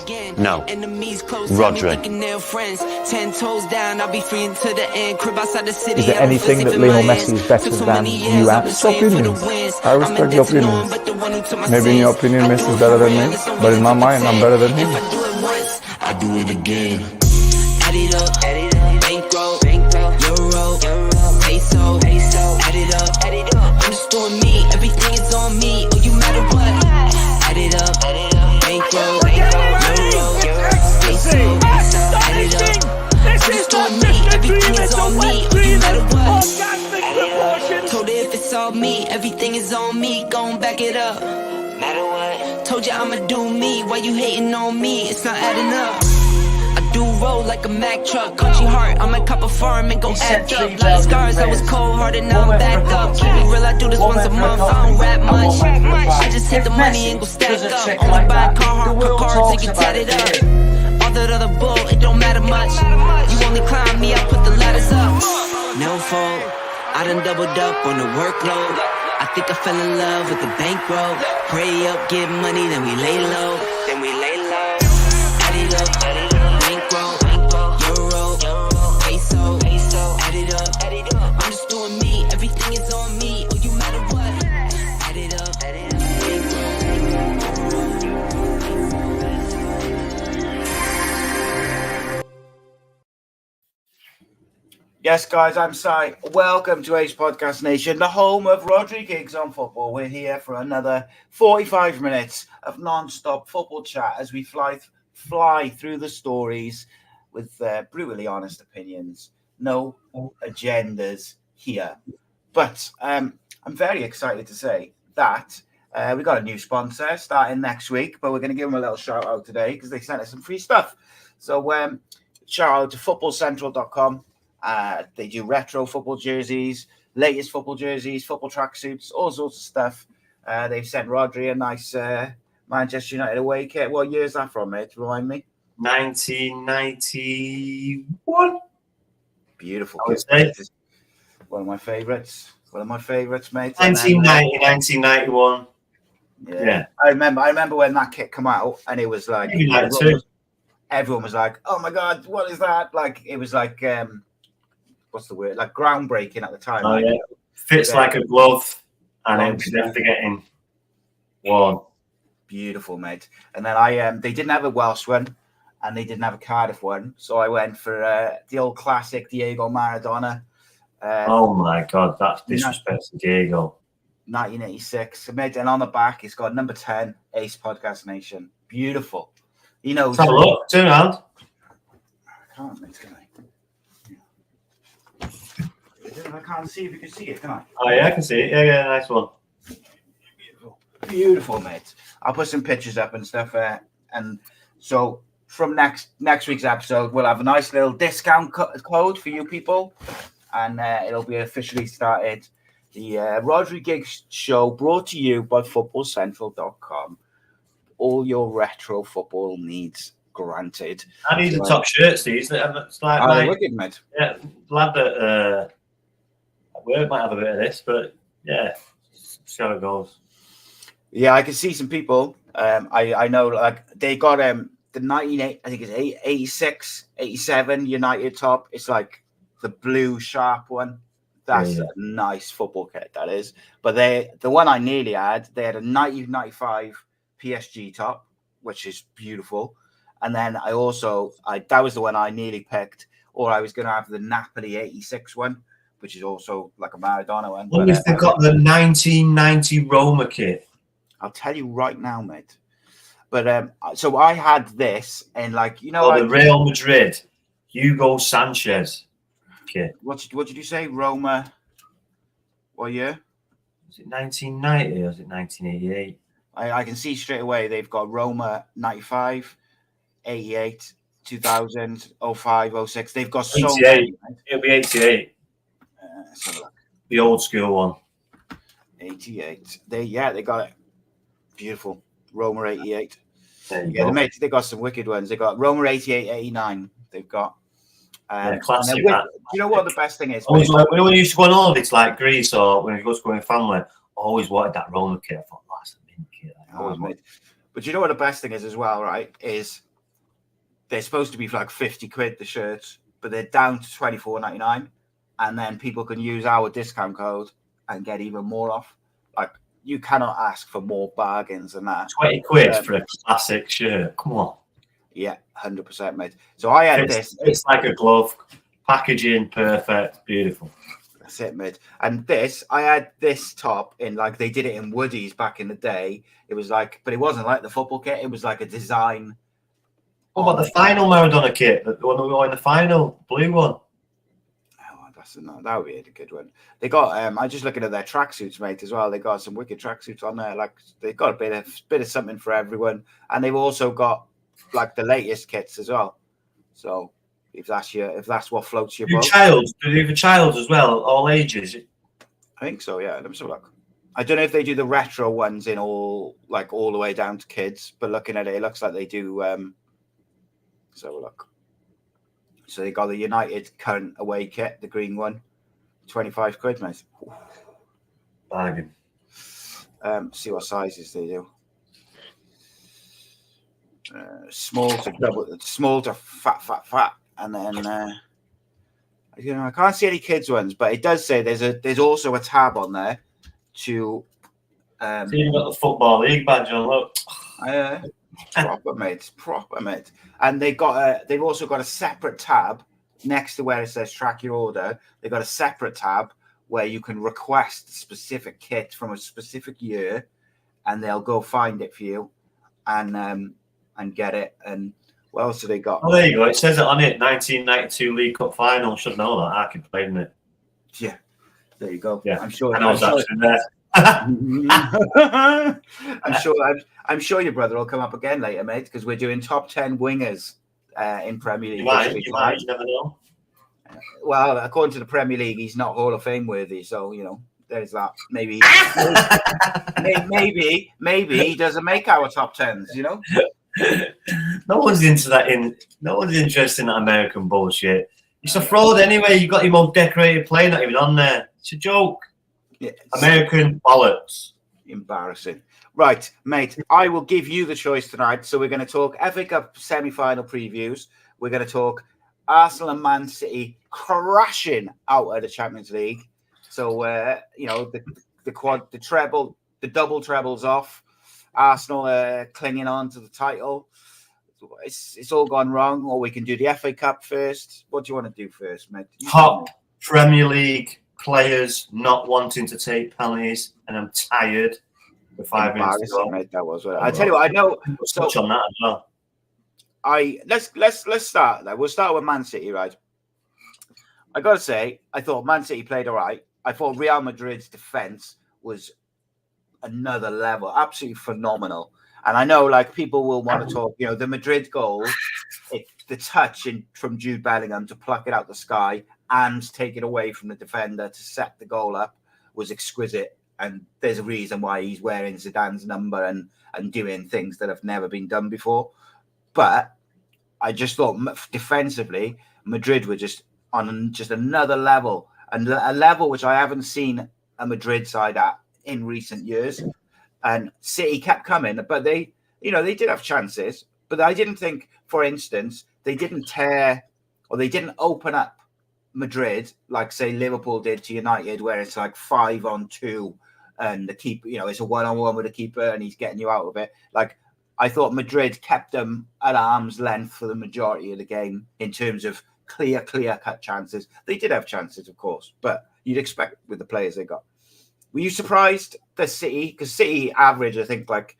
No. Rhodri. Is there anything that Lionel Messi is better than you at? It's opinions. I respect your opinions. Maybe in your opinion Messi is better than me, but in my mind I'm better than him. I do it again. Add it up, bankroll, euro, peso, add it up. I'm just doing me, everything is on me. Oh, you matter what? Add it up, bankroll, euro, peso, add it up. I'm just doing me, everything is on me. Oh, you matter what? Told her if it's all me, everything is on me. Gon' back it up. Matter what? Told you I'ma do me. Why you hating on me? It's not adding up. I do roll like a Mack truck. Country heart, I might cop a farm and go act up. Like scars, I was cold hearted, now I'm back up. Keep it real, I do this once a month. I don't rap much. I just hit the money and go stack up. Only buy car cards and get tatted up. All that other bull, it don't matter much. You only climb me, I put the ladders up. No fault, I done doubled up on the workload. I think I fell in love with the bankroll. Pray up, get money, then we lay low. Add it up, bankroll, euro, peso, add it up. I'm just doing me, everything is on me. Oh, you matter what? Add it up, Yes, guys, I'm Si. Welcome to Ace Podcast Nation, the home of Rhodri Giggs on football. We're here for another 45 minutes of non-stop football chat as we fly through the stories with brutally honest opinions. No agendas here. But I'm very excited to say that we got a new sponsor starting next week, but we're going to give them a little shout out today because they sent us some free stuff. So shout out to footballcentral.com. They do retro football jerseys, latest football jerseys, football tracksuits, all sorts of stuff. They've sent Rhodri a nice Manchester United away kit. What year is that from, mate? Remind me. 1991. Beautiful. One of my favourites. Mate. 1990, 1991. Yeah. I remember when that kit came out, and it was like everyone was like, "Oh my god, what is that?" Like it was like what's the word? Like groundbreaking at the time. Oh, yeah. Fits like a glove, and it was never getting worn. Beautiful, mate. And then they didn't have a Welsh one, and they didn't have a Cardiff one, so I went for the old classic Diego Maradona. Oh my god, that's disrespect to Diego. 1986, mate. And on the back, it's got number 10, Ace Podcast Nation. Beautiful. You know. Let's have a look. Turn around. I can't, mate. Can I? I can't see if you can see it, can I? Oh yeah, I can see it. Yeah, nice one. Beautiful, mate. I'll put some pictures up and stuff. And so from next week's episode, we'll have a nice little discount code for you people, and it'll be officially started. The Rhodri Giggs show brought to you by footballcentral.com. All your retro football needs granted. I need the top shirts, these. It's like wicked, mate. Yeah, glad that we might have a bit of this, but yeah, see how it goes. Yeah, I can see some people. I know, like they got the 98, I think it's 86, 87 United top. It's like the blue sharp one. That's a nice football kit, that is. But the one I nearly had, they had a 95 PSG top, which is beautiful. And then that was the one I nearly picked, or I was going to have the Napoli 86 one, which is also like a Maradona one. What if they've got the 1990 Roma kit? I'll tell you right now, mate. But so I had this, and the Real Madrid, Hugo Sanchez kit. What did you say? Roma? What year? Was it 1990 or was it 1988? I can see straight away they've got Roma 95, 88, 2000, 05, 06. They've got so 88. many. Right? It'll be 88. Let's have a look. The old school one. 88. They got it. Beautiful. Roma 88. They got some wicked ones. They got Roma 88, 89. They've got classic. Do you know what the best thing is? When you used to go on holiday to like Greece or when you go to go with family, I always wanted that Roma kit. I thought, that's a mint kit. But you know what the best thing is as well, right? Is they're supposed to be for like 50 quid the shirts, but they're down to 24.99, and then people can use our discount code and get even more off. Like, you cannot ask for more bargains than that. 20 quid for a classic shirt. Come on. Yeah, 100%, mate. So I had this. It's like a glove, packaging perfect, beautiful. That's it, mate. And I had this top in, like, they did it in Woody's back in the day. It was like, but it wasn't like the football kit. It was like a design. What about the final Maradona kit? The one that we got in the final, blue one. Oh, that would be a good one. They got. I'm just looking at their tracksuits, mate, as well. They got some wicked tracksuits on there. Like, they've got a bit of something for everyone, and they've also got like the latest kits as well. So if that's what floats your boat. Do they have a child as well, all ages? I think so. Yeah. Let me have a look. I don't know if they do the retro ones in all the way down to kids, but looking at it, it looks like they do. So look. So they got the United current away kit, the green one, 25 quid, mate. Bargain. See what sizes they do. Small to fat, and then I can't see any kids ones, but it does say there's also a tab on there to. So you've got the Football League badge on. Look. Proper mate. And they've also got a separate tab next to where it says track your order. They've got a separate tab where you can request a specific kit from a specific year, and they'll go find it for you and get it. And what else have they got? Oh, there you go. It says it on it. 1992 League Cup final. Should know that. I can play in it. Yeah. There you go. Yeah. I'm sure. I was actually there. I'm sure your brother will come up again later, mate, because we're doing top 10 wingers in Premier League. You might, you never know. Well, according to the Premier League, he's not Hall of Fame worthy, so there's that. Maybe he doesn't make our top 10s. No one's into that. No one's interested in that American bullshit. It's a fraud anyway. You got your most decorated player not even on there. It's a joke. Yeah, American bollocks. Embarrassing. Right, mate, I will give you the choice tonight. So we're going to talk FA Cup semi-final previews. We're going to talk Arsenal and Man City crashing out of the Champions League. So, the treble, the double trebles off. Arsenal clinging on to the title. It's all gone wrong. Or we can do the FA Cup first. What do you want to do first, mate? Top Premier League players not wanting to take penalties, and I'm tired. The 5 minutes ago, mate, that was. I tell you what, I know. Touch on that as well. Let's start there. We'll start with Man City, right? I gotta say, I thought Man City played all right. I thought Real Madrid's defense was another level, absolutely phenomenal. And I know, like, people will want to talk. The Madrid goal, the touch from Jude Bellingham to pluck it out the sky and take it away from the defender to set the goal up was exquisite. And there's a reason why he's wearing Zidane's number and doing things that have never been done before. But I just thought defensively, Madrid were just on just another level, and a level which I haven't seen a Madrid side at in recent years. And City kept coming, but they did have chances. But I didn't think, for instance, they didn't tear or they didn't open up Madrid like, say, Liverpool did to United, where it's like 5-on-2 and the keeper, it's a 1-on-1 with the keeper and he's getting you out of it. Like, I thought Madrid kept them at arm's length for the majority of the game in terms of clear-cut chances. They did have chances, of course, but you'd expect with the players they got. Were you surprised that City, because City average, I think, like,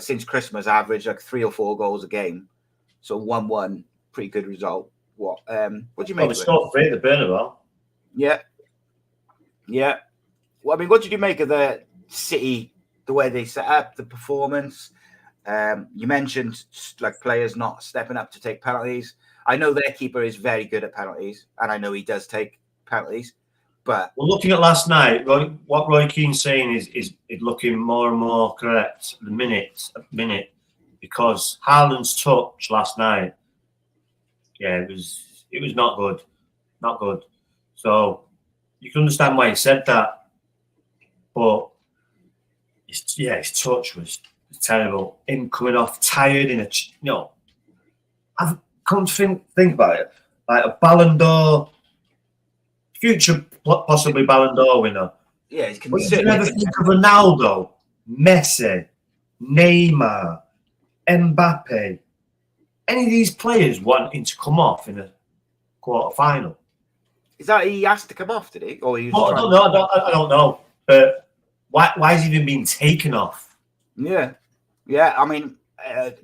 since Christmas, average like 3 or 4 goals a game. So 1-1, pretty good result. What do you make of it? Scored 3 at the Bernabeu. Yeah. Well, I mean, what did you make of the City, the way they set up, the performance? You mentioned like players not stepping up to take penalties. I know their keeper is very good at penalties, and I know he does take penalties. But looking at last night, what Roy Keane's saying is looking more and more correct minute, because Haaland's touch last night, it was not good. So you can understand why he said that, but his touch was terrible. Him coming off tired I've come to think about it, like a Ballon d'Or, future possibly Ballon d'Or winner. Yeah, he's But you never think of Ronaldo, Messi, Neymar, Mbappe, any of these players wanting to come off in a quarter-final. Is that he asked to come off, did he? Or he was I don't know. But why has he even been taken off? Yeah. I mean,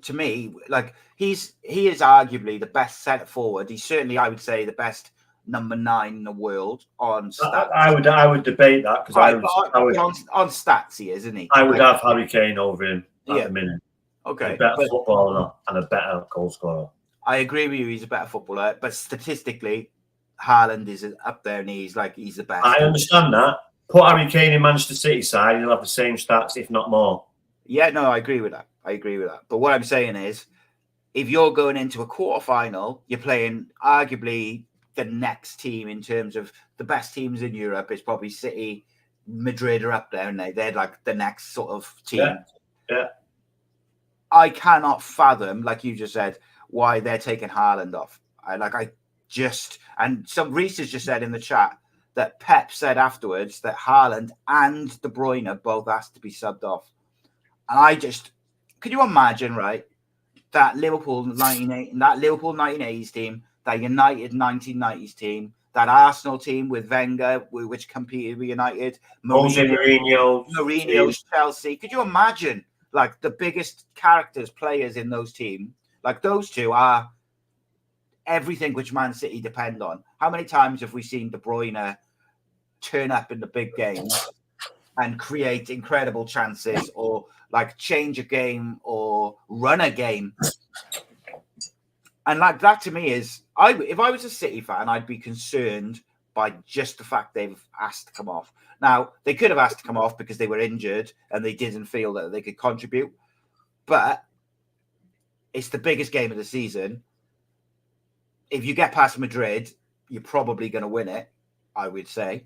to me, like he is arguably the best centre forward. He's certainly, I would say, the best number 9 in the world on stats. I would debate that because on stats he is, isn't he? I would have Harry Kane over him at the minute. Okay, a better footballer and a better goal scorer. I agree with you. He's a better footballer, but statistically, Haaland is up there, and he's the best. I understand that. Put Harry Kane in Manchester City side, he'll have the same stats, if not more. Yeah, no, I agree with that. But what I'm saying is, if you're going into a quarter-final, you're playing arguably the next team in terms of the best teams in Europe. Is probably City, Madrid are up there, and they're like the next sort of team. Yeah. I cannot fathom, like you just said, why they're taking Haaland off. And some Reese has just said in the chat that Pep said afterwards that Haaland and De Bruyne both asked to be subbed off. And could you imagine, right? That Liverpool 1980s team, that United 1990s team, that Arsenal team with Wenger, which competed with United, Mourinho's Chelsea. Could you imagine? Like the biggest players in those teams, like those two are everything which Man City depend on. How many times have we seen De Bruyne turn up in the big games and create incredible chances, or like change a game or run a game? And like that to me is, if I was a City fan, I'd be concerned by just the fact they've asked to come off. Now, they could have asked to come off because they were injured and they didn't feel that they could contribute. But it's the biggest game of the season. If you get past Madrid, you're probably going to win it, I would say.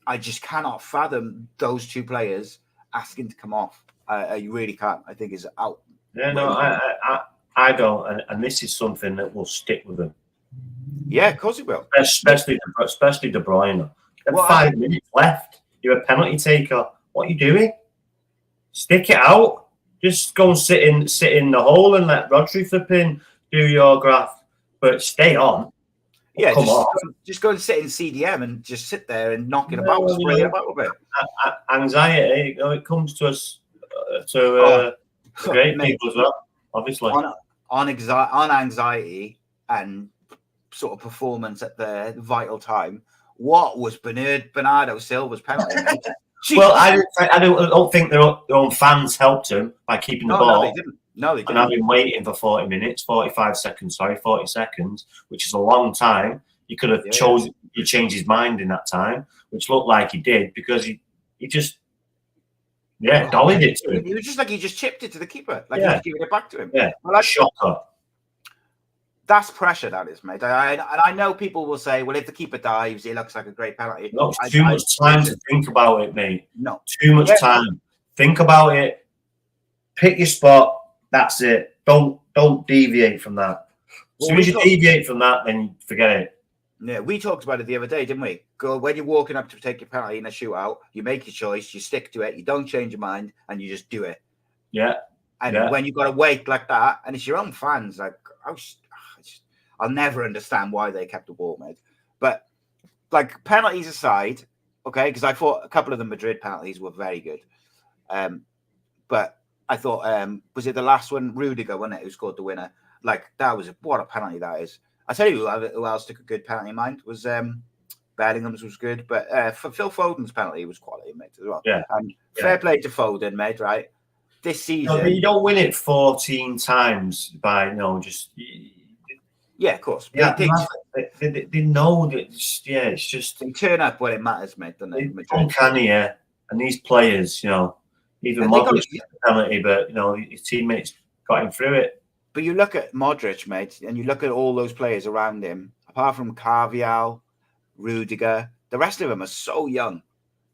I just cannot fathom those two players asking to come off. I really can't. I think it's out. Yeah, no, I don't. And this is something that will stick with them. Yeah, of course it will. Especially De Bruyne. 5 minutes left. You're a penalty taker. What are you doing? Stick it out. Just go and sit in the hole and let Rhodri flipping do your graph. But stay on. Yeah, just go and sit in CDM and just sit there and knock it about, spray it about a bit. Anxiety, it comes to us, to great people as well, obviously. On anxiety and sort of performance at the vital time, what was Bernardo Silva's penalty? Well, I don't think their own fans helped him by keeping the ball. No, they didn't. And I've been waiting for 40 seconds, which is a long time. He could have chosen to change his mind in that time, which looked like he did, because he just dollied it to him. He was just like he just chipped it to the keeper, like he was giving it back to him. Yeah, well, shocker. That's pressure, that is, mate. I know people will say, well, if the keeper dives, it looks like a great penalty. No, it's too much time to think about it, mate. No. Too much time. Think about it. Pick your spot. That's it. Don't deviate from that. As soon as you deviate from that, then forget it. Yeah, we talked about it the other day, didn't we? When you're walking up to take your penalty in a shootout, you make your choice, you stick to it, you don't change your mind, and you just do it. Yeah. And when you've got to wait like that, and it's your own fans, like, I'll never understand why they kept the ball, mate. But like penalties aside, okay, because I thought a couple of the Madrid penalties were very good. But I thought, was it the last one, Rudiger, wasn't it, who scored the winner? Like, what a penalty that is. I tell you who else took a good penalty in mind was Bellingham's was good, but Phil Foden's penalty was quality, mate, as well. Yeah. Fair play to Foden, mate, right? This season. No, but you don't win it 14 times by, just... Yeah, of course. Yeah, they know that, it's just... They turn up when it matters, mate, don't they? It's uncanny, yeah. And these players, even Modric got the penalty, but, his teammates got him through it. But you look at Modric, mate, and you look at all those players around him, apart from Carvial, Rudiger, the rest of them are so young.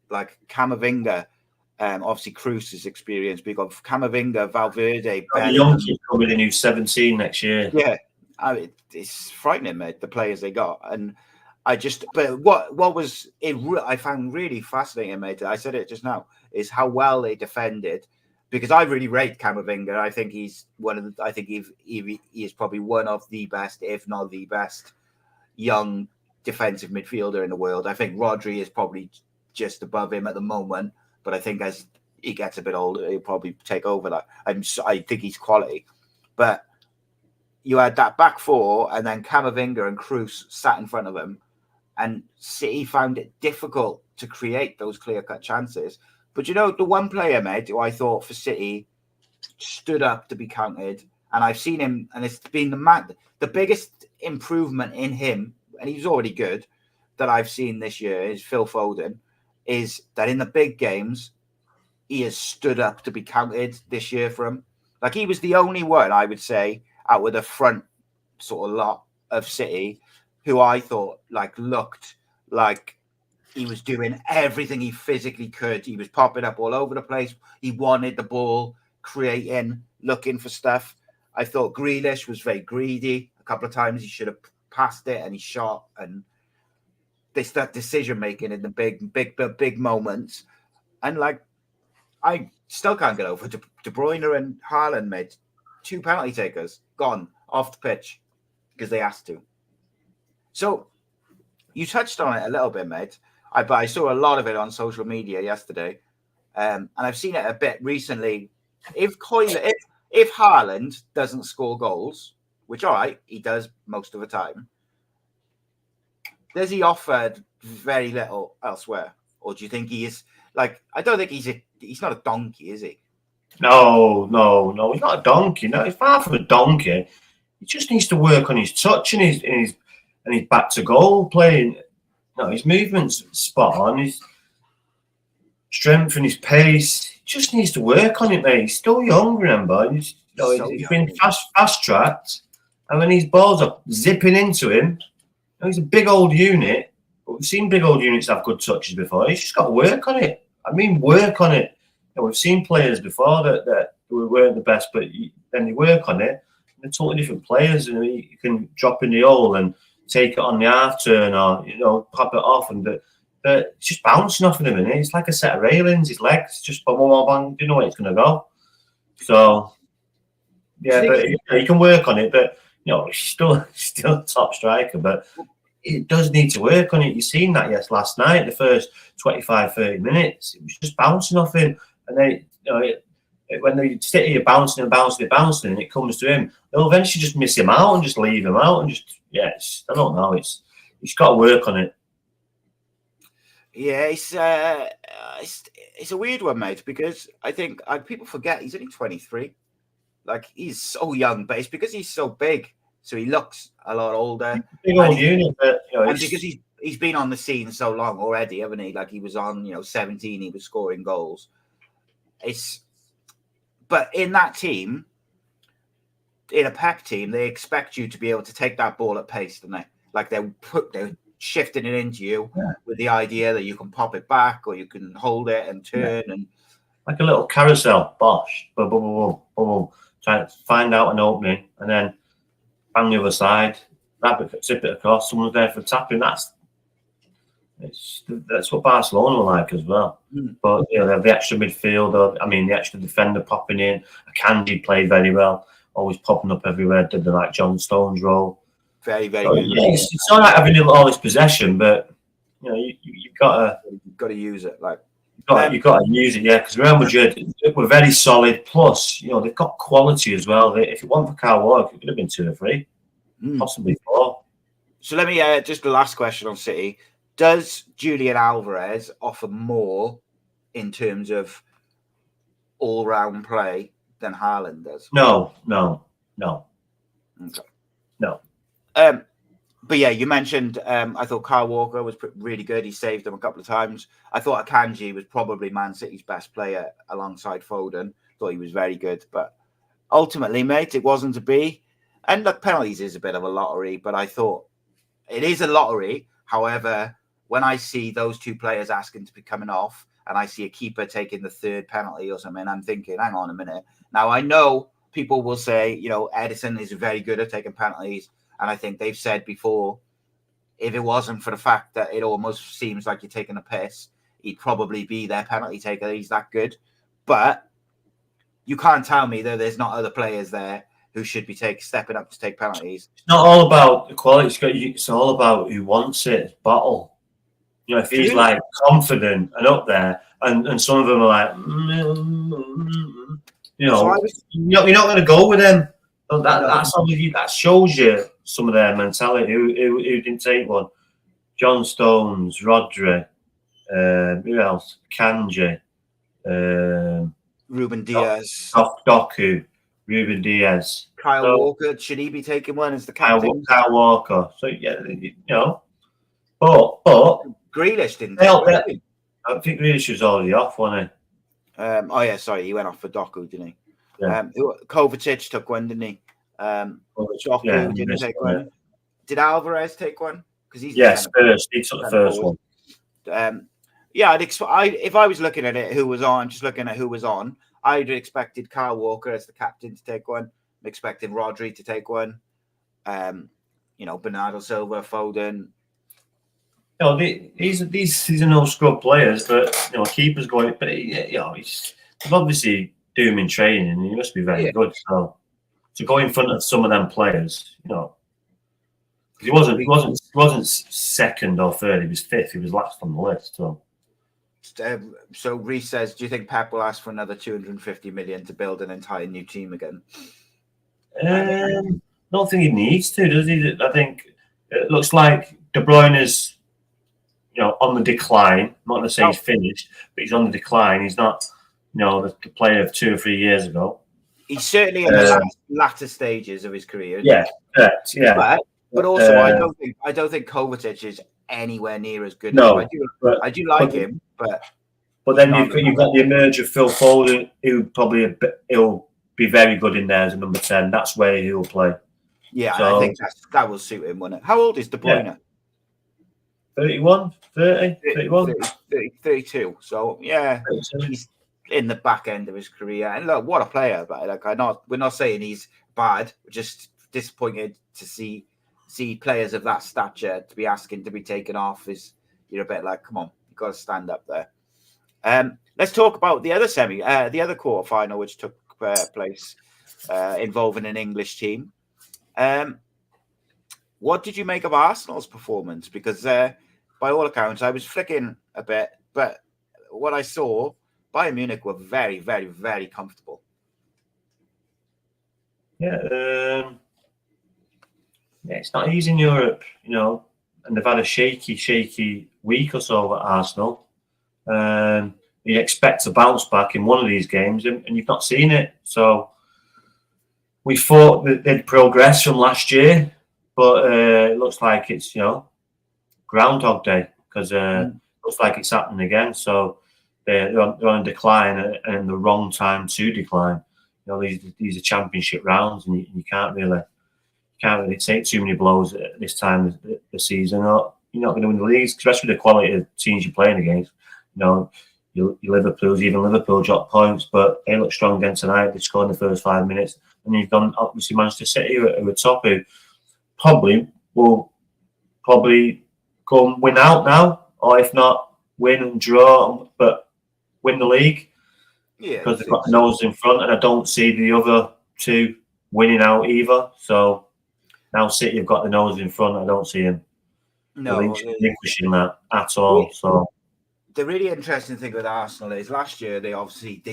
Like Camavinga, Obviously, Cruz's experience. We've got Camavinga, Valverde, The young kid coming in who's 17 next year. Yeah, it's frightening, mate. The players they got, and but what was it? I found really fascinating, mate. I said it just now is how well they defended, because I really rate Camavinga. I think he's I think he is probably one of the best, if not the best, young defensive midfielder in the world. I think Rhodri is probably just above him at the moment, but I think as he gets a bit older, he'll probably take over that. I think he's quality, but you had that back four, and then Camavinga and Cruz sat in front of him, and City found it difficult to create those clear-cut chances. But the one player, mate, who I thought for City stood up to be counted, and I've seen him, and it's been the biggest improvement in him, and he's already good, that I've seen this year is Phil Foden, is that in the big games, he has stood up to be counted this year for him. Like, he was the only one, I would say, out with the front sort of lot of City, who I thought looked like he was doing everything he physically could. He was popping up all over the place. He wanted the ball, creating, looking for stuff. I thought Grealish was very greedy. A couple of times he should have passed it, and he shot. And they start decision making in the big moments. And I still can't get over De Bruyne and Haaland, mate. 2 penalty takers gone off the pitch because they asked to. So you touched on it a little bit, mate. But I saw a lot of it on social media yesterday, and I've seen it a bit recently. If Haaland doesn't score goals, which all right, he does most of the time, does he offer very little elsewhere, or do you think he is I don't think he's not a donkey, is he? No, he's not a donkey. No, he's far from a donkey. He just needs to work on his touch and his back to goal playing. No, his movement's spot on. His strength and his pace. He just needs to work on it, mate. He's still young, remember. He's been fast tracked, and when these balls are zipping into him, he's a big old unit. But we've seen big old units have good touches before. He's just got to work on it. I mean, work on it. We've seen players before that weren't the best, but then they work on it. They're totally different players, and you can drop in the hole and take it on the half turn, or pop it off, and but it's just bouncing off of him, and it's like a set of railings. His legs just bang, bang, bang. You know where it's going to go. So yeah, but you can work on it. But he's still top striker, but it does need to work on it. You've seen that last night, the first 25-30 minutes, it was just bouncing off him. And then, when they sit here bouncing, and it comes to him, they'll eventually just miss him out and just leave him out. And I don't know. He's got to work on it. Yeah, it's a weird one, mate, because I think people forget he's only 23. He's so young, but it's because he's so big, so he looks a lot older. Big old unit, but and because he's been on the scene so long already, haven't he? He was on, 17, he was scoring goals. But in that team, in a pack team, they expect you to be able to take that ball at pace, don't they? They're shifting it into you with the idea that you can pop it back or you can hold it and turn and like a little carousel, bosh, boom, boom, boom, boom, boom, trying to find out an opening and then bang the other side, zip it across. Someone's there for tapping. That's what Barcelona were like as well. But they have the extra midfielder. I mean, the extra defender popping in. Akanji played very well, always popping up everywhere. Did the John Stones role. Very, very good. Yeah, it's all right having all this possession, but you've got to use it. You've got to use it, yeah. Because Real Madrid were very solid. Plus, they've got quality as well. If it wasn't for Kyle Walker, it could have been 2 or 3, possibly 4. So let me just the last question on City. Does Julian Alvarez offer more in terms of all-round play than Haaland does? No. Okay. No. But yeah, you mentioned, I thought Kyle Walker was really good. He saved them a couple of times. I thought Akanji was probably Man City's best player alongside Foden. Thought he was very good. But ultimately, mate, it wasn't to be. And look, penalties is a bit of a lottery, but I thought it is a lottery. However, when I see those 2 players asking to be coming off, and I see a keeper taking the third penalty or something, I'm thinking, hang on a minute. Now, I know people will say, Edison is very good at taking penalties. And I think they've said before, if it wasn't for the fact that it almost seems like you're taking a piss, he'd probably be their penalty taker. He's that good. But you can't tell me that there's not other players there who should be stepping up to take penalties. It's not all about the quality. It's all about who wants it. Battle. If he's like confident and up there, and some of them are like, you're not going to go with them. That shows you some of their mentality. Who didn't take one? John Stones, Rhodri, who else? Kanji, Ruben Diaz, Doku, Ruben Diaz, Kyle Walker. Should he be taking one as the captain? Kyle Walker. So but Grealish didn't. I think Grealish was already off, wasn't he? Sorry, he went off for Doku, didn't he? Yeah. Kovacic took one, didn't he? Doku didn't take one. Did Alvarez take one? Because he's first. He took the first one. If I was looking at it, who was on, just looking at who was on, I'd expected Kyle Walker as the captain to take one. I'm expecting Rhodri to take one. Bernardo Silva, Foden. These are no scrub players, but keepers going. But he's obviously doing in training, and he must be very good. So to go in front of some of them players, he wasn't second or third. He was fifth. He was last on the list. So Reece says, do you think Pep will ask for another 250 million to build an entire new team again? I don't think he needs to, does he? I think it looks like De Bruyne is, on the decline. I'm not going to say he's finished, but he's on the decline. He's not, the player of 2 or 3 years ago. He's certainly in the latter stages of his career. Yeah, yeah. But also, I don't think Kovacic is anywhere near as good. No, I do like him, but then you've got the emerge of Phil Foden, who he'll be very good in there as a number 10. That's where he'll play. Yeah, so, I think that will suit him, wouldn't it? How old is De Bruyne? Yeah. 31, 30, 31? 32. So, yeah, 32. He's in the back end of his career. And look, what a player. But we're not saying he's bad. We're just disappointed to see players of that stature to be asking to be taken off. You're a bit like, come on, you've got to stand up there. Let's talk about the other the quarter final, which took place involving an English team. What did you make of Arsenal's performance? Because by all accounts, I was flicking a bit, but what I saw, Bayern Munich were very, very, very comfortable. Yeah, it's not easy in Europe, and they've had a shaky week or so at Arsenal. You expect to bounce back in one of these games, and you've not seen it. So we thought that they'd progress from last year, but it looks like it's Groundhog Day, because it looks like it's happening again. So they're on a decline, and the wrong time to decline. These are championship rounds, and you can't really take too many blows at this time of the season. You're not going to win the leagues, especially the quality of teams you're playing against. Your Liverpool dropped points, but they look strong again tonight. They scored in the first 5 minutes, and you've gone obviously Manchester City who are top, who will go and win out now, or if not, win and draw, but win the league. Yeah, because they've got the nose in front, and I don't see the other two winning out either. So now City have got the nose in front. I don't see them relinquishing that at all. So the really interesting thing with Arsenal is last year they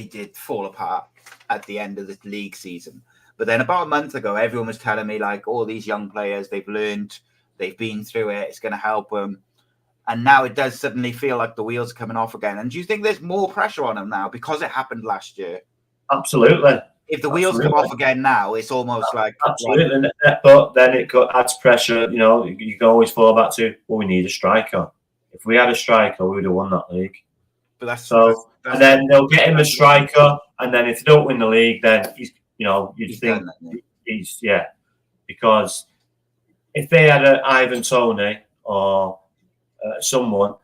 did fall apart at the end of the league season. But then about a month ago, everyone was telling me like all these young players, they've learned, they've been through it, it's going to help them. And now it does suddenly feel like the wheels are coming off again. And do you think there's more pressure on them now because it happened last year? Absolutely. If the wheels come off again now, it's almost like... Absolutely. But then it adds pressure. You can always fall back to, we need a striker. If we had a striker, we would have won that league. But that's and then they'll get him a striker. And then if they don't win the league, then you'd think he's because if they had an Ivan Toney or someone,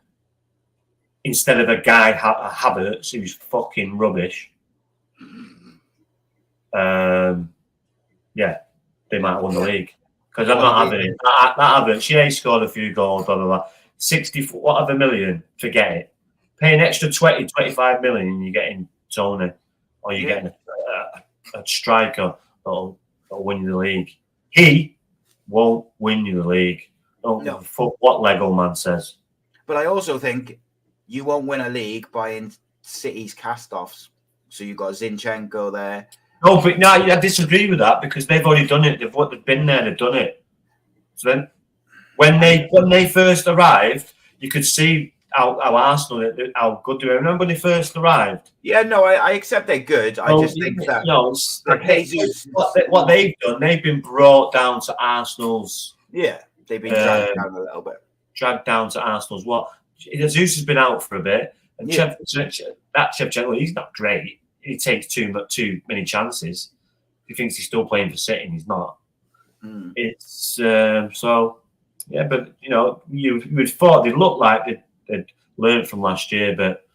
instead of a guy Havertz who's fucking rubbish. Yeah, they might have won the league. Because I'm not having it. That Havertz, yeah, he scored a few goals, blah, blah, blah. 60, whatever million, forget it. Pay an extra 20, 25 million and you're getting Tony. Or you're getting a striker that'll win you the league. He won't win you the league. Don't give a fuck what Lego man says. But I also think you won't win a league buying City's cast-offs. So you've got Zinchenko there. No, but no, I disagree with that because they've already done it. They've been there, they've done it. So then, when they first arrived, you could see how Arsenal, how good they were. Remember when they first arrived? Yeah, no, I accept they're good. I just think that what they've done, they've been brought down to Arsenal's. Yeah, they've been dragged down a little bit. Dragged down to Arsenal's. What? Jesus has been out for a bit, and Shevchenko, he's not great. He takes too many chances. He thinks he's still playing for City, and he's not. It's so yeah, but you would thought they looked like they'd learned from last year, but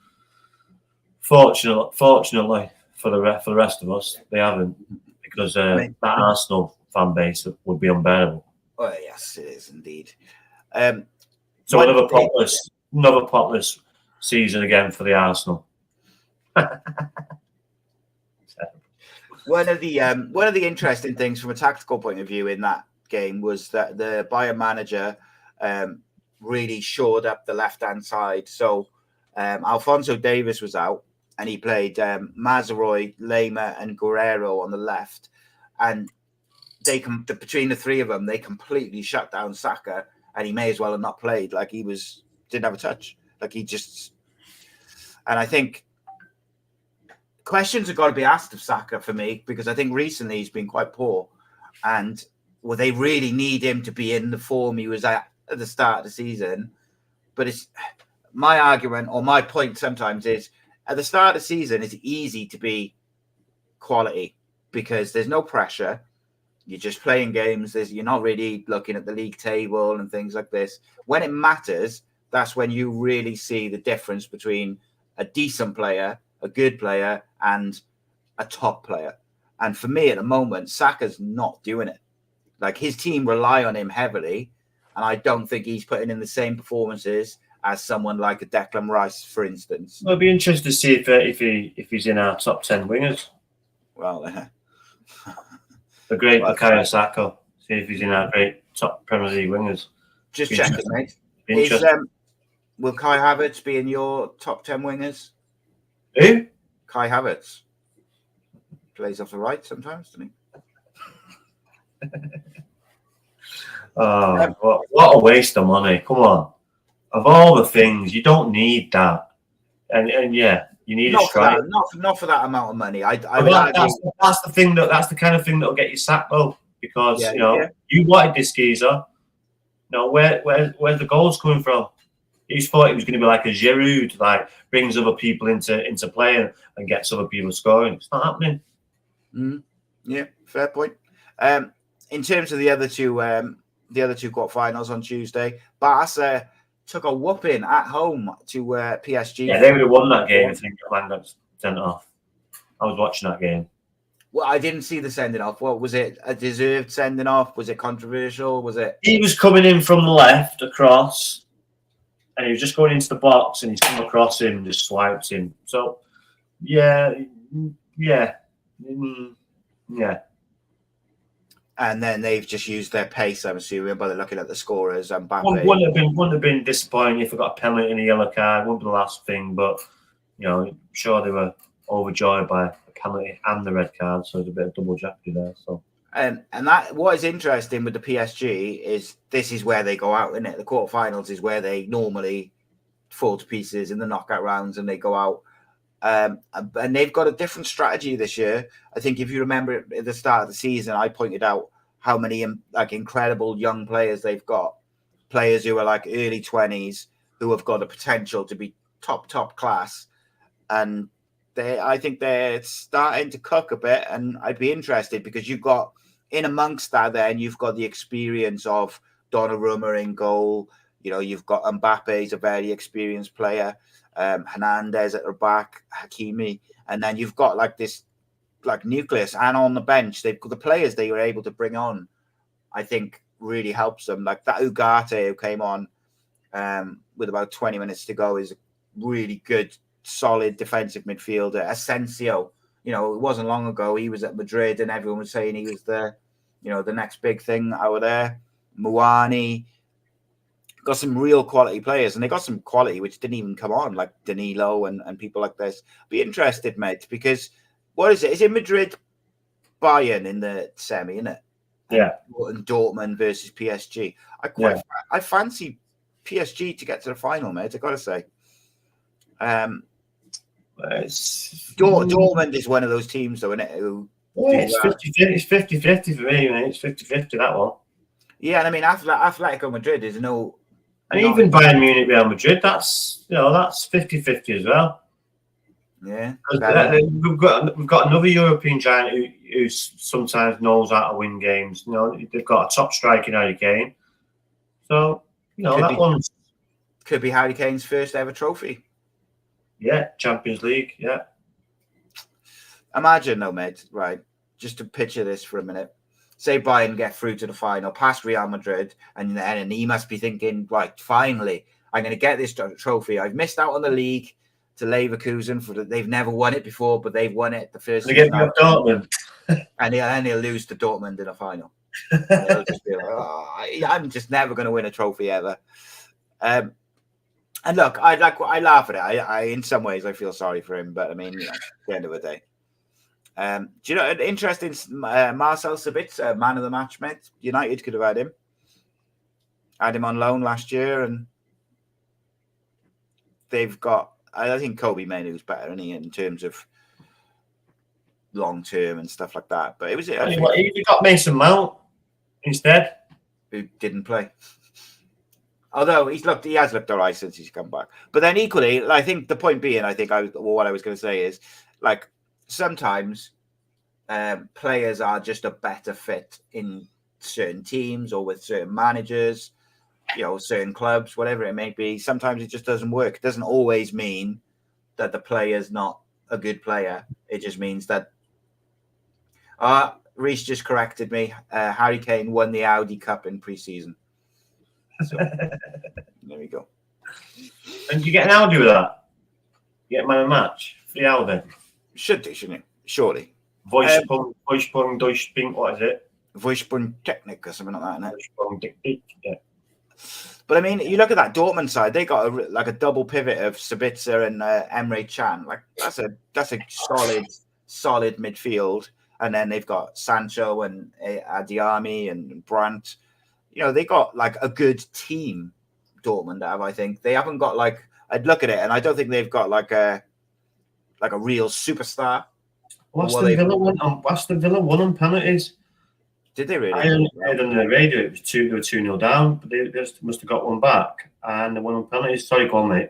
fortunately for the rest of us, they haven't, because that Arsenal fan base would be unbearable. Oh yes, it is indeed. So another pointless season again for the Arsenal. One of the interesting things from a tactical point of view in that game was that the Bayern manager really shored up the left-hand side. So Alphonso Davies was out, and he played Mazraoui, Lema, and Guerrero on the left. And between the three of them, they completely shut down Saka, and he may as well have not played. Like didn't have a touch. And I think questions have got to be asked of Saka for me, because I think recently he's been quite poor, and they really need him to be in the form he was at the start of the season. But it's my argument, or my point sometimes is, at the start of the season, it's easy to be quality because there's no pressure. You're just playing games. You're not really looking at the league table and things like this. When it matters, that's when you really see the difference between a decent player, a good player, and a top player. And for me at the moment, Saka's not doing it. Like, his team rely on him heavily, and I don't think he's putting in the same performances as someone like a Declan Rice, for instance. I'd be interested to see if he's in our top 10 wingers. Well, the great Bukayo Saka. See if he's in our great top Premier League wingers. Just checking, mate. Will Kai Havertz be in your top 10 wingers? Who? Kai Havertz. Plays off the right sometimes, doesn't he? What a waste of money. Come on. Of all the things, you don't need that. And yeah, you need a striker. Not for that amount of money. That's the thing that's the kind of thing that'll get you sacked though. Because you wanted this geezer. Where's the goals coming from? You thought it was going to be like a Giroud, like brings other people into play and gets other people scoring. It's not happening. Yeah, fair point. In terms of the other two quarterfinals on Tuesday, Barca took a whooping at home to PSG. Yeah, they would have won that game if England got sent off. I was watching that game. Well, I didn't see the sending off. What was it? A deserved sending off? Was it controversial? Was it? He was coming in from the left across, and he was just going into the box, and he's come across him and just swiped him. So, yeah. And then they've just used their pace, I'm assuming, by looking at the scorers. And wouldn't have been disappointing if we got a penalty and a yellow card. Wouldn't be the last thing, but I'm sure they were overjoyed by the penalty and the red card, so there's a bit of double jeopardy there. So, and that what is interesting with the PSG is this is where they go out, isn't it? The quarterfinals is where they normally fall to pieces in the knockout rounds, and they go out. And they've got a different strategy this year. I think if you remember at the start of the season, I pointed out how many incredible young players they've got. Players who are like early 20s who have got a potential to be top class. And I think they're starting to cook a bit. And I'd be interested because you've got in amongst that then you've got the experience of Donnarumma in goal. You've got Mbappe, he's a very experienced player. Hernandez at the back, Hakimi, and then you've got like this like nucleus, and on the bench they've got the players they were able to bring on. I think really helps them. Like that Ugarte who came on with about 20 minutes to go is a really good, solid defensive midfielder. Asensio, it wasn't long ago he was at Madrid and everyone was saying he was the next big thing out there. Muani got some real quality players, and they got some quality which didn't even come on, like Danilo and people like this. Be interested, mate, because what is it? Is it Madrid Bayern in the semi, isn't it? Yeah. And Dortmund versus PSG. I fancy PSG to get to the final, mate. I gotta say. Dortmund is one of those teams, though, isn't it? It's 50-50 for me, mate. It's 50-50 that one. Yeah, and I mean, Atletico Madrid is no. And even Bayern Munich, Real Madrid, that's 50-50 as well. Yeah, we've got another European giant who sometimes knows how to win games. They've got a top striker in Harry Kane, so one could be Harry Kane's first ever trophy. Yeah, Champions League. Yeah. Imagine, though, mate. Right, just to picture this for a minute. Say Bayern get through to the final, past Real Madrid, and he must be thinking, right, finally, I'm going to get this trophy. I've missed out on the league to Leverkusen they've never won it before, but they've won it the first time. Dortmund. and he'll lose to Dortmund in a final. He'll just be like, I'm just never going to win a trophy ever. And look, I laugh at it. I in some ways I feel sorry for him, but I mean, at the end of the day. Do you know an interesting Marcel Sabitzer, man of the match, mate? United could have had him on loan last year, and they've got. I think Kobe Mainoo's better, isn't he, in terms of long term and stuff like that. But it was he got Mason Mount instead, who didn't play. Although he has looked all right since he's come back. But then equally, I think the point being, what I was going to say is, like, sometimes players are just a better fit in certain teams or with certain managers, certain clubs, whatever it may be. Sometimes it just doesn't work. It doesn't always mean that the player's not a good player. It just means that Reece just corrected me. Harry Kane won the Audi Cup in pre-season. So there we go. And you get an Audi with that? You get man of the match for the Audi? Should do, shouldn't you? Surely. Voicebung, Deutschbing, what is it? Voicebung Technic or something like that, isn't it? Yeah. But I mean, you look at that Dortmund side; they got a double pivot of Sabitzer and Emre Can. Like that's a solid midfield, and then they've got Sancho and Adiami and Brandt. They got like a good team. Dortmund have, I think they haven't got like. I'd look at it, and I don't think they've got like a real superstar. Aston Villa won on penalties. Did they really? I only heard on the radio it was 2-0 down, but they must have got one back, and they won on penalties. Sorry, go on, mate.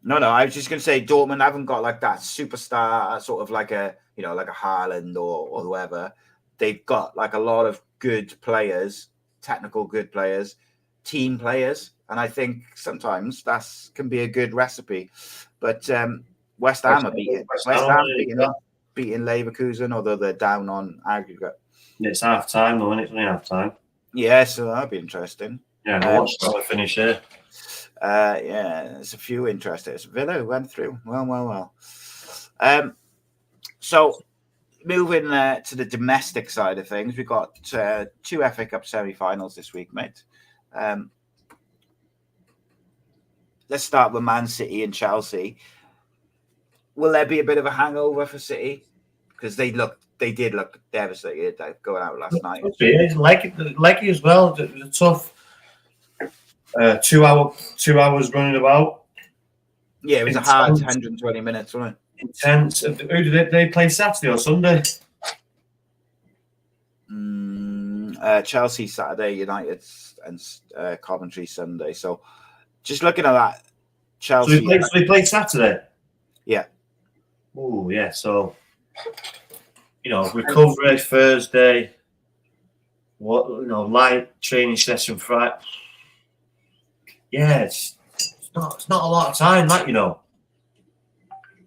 No, I was just going to say Dortmund haven't got like that superstar, sort of like a like a Haaland or whoever. They've got like a lot of good players, technical good players, team players, and I think sometimes that can be a good recipe. But West Ham are beating Leverkusen, although they're down on aggregate. It's half time, though, and it's only half time. Yeah, so that'll be interesting. Yeah, watch the finish here. Yeah, there's a few interesting. Villa went through. Well. So moving to the domestic side of things, we've got 2 FA Cup semi-finals this week, mate. Let's start with Man City and Chelsea. Will there be a bit of a hangover for City? Because they did look devastated going out last night. Like as well. It was a tough 2 hours running about. Yeah, it was intense. A hard 120 minutes, wasn't it? Intense. Who did they play Saturday or Sunday? Chelsea Saturday, United and Coventry Sunday. So just looking at that, Chelsea. So they played Saturday? Yeah. Oh, yeah. So, recovery Thursday. Light training session Friday. Yeah, it's not a lot of time,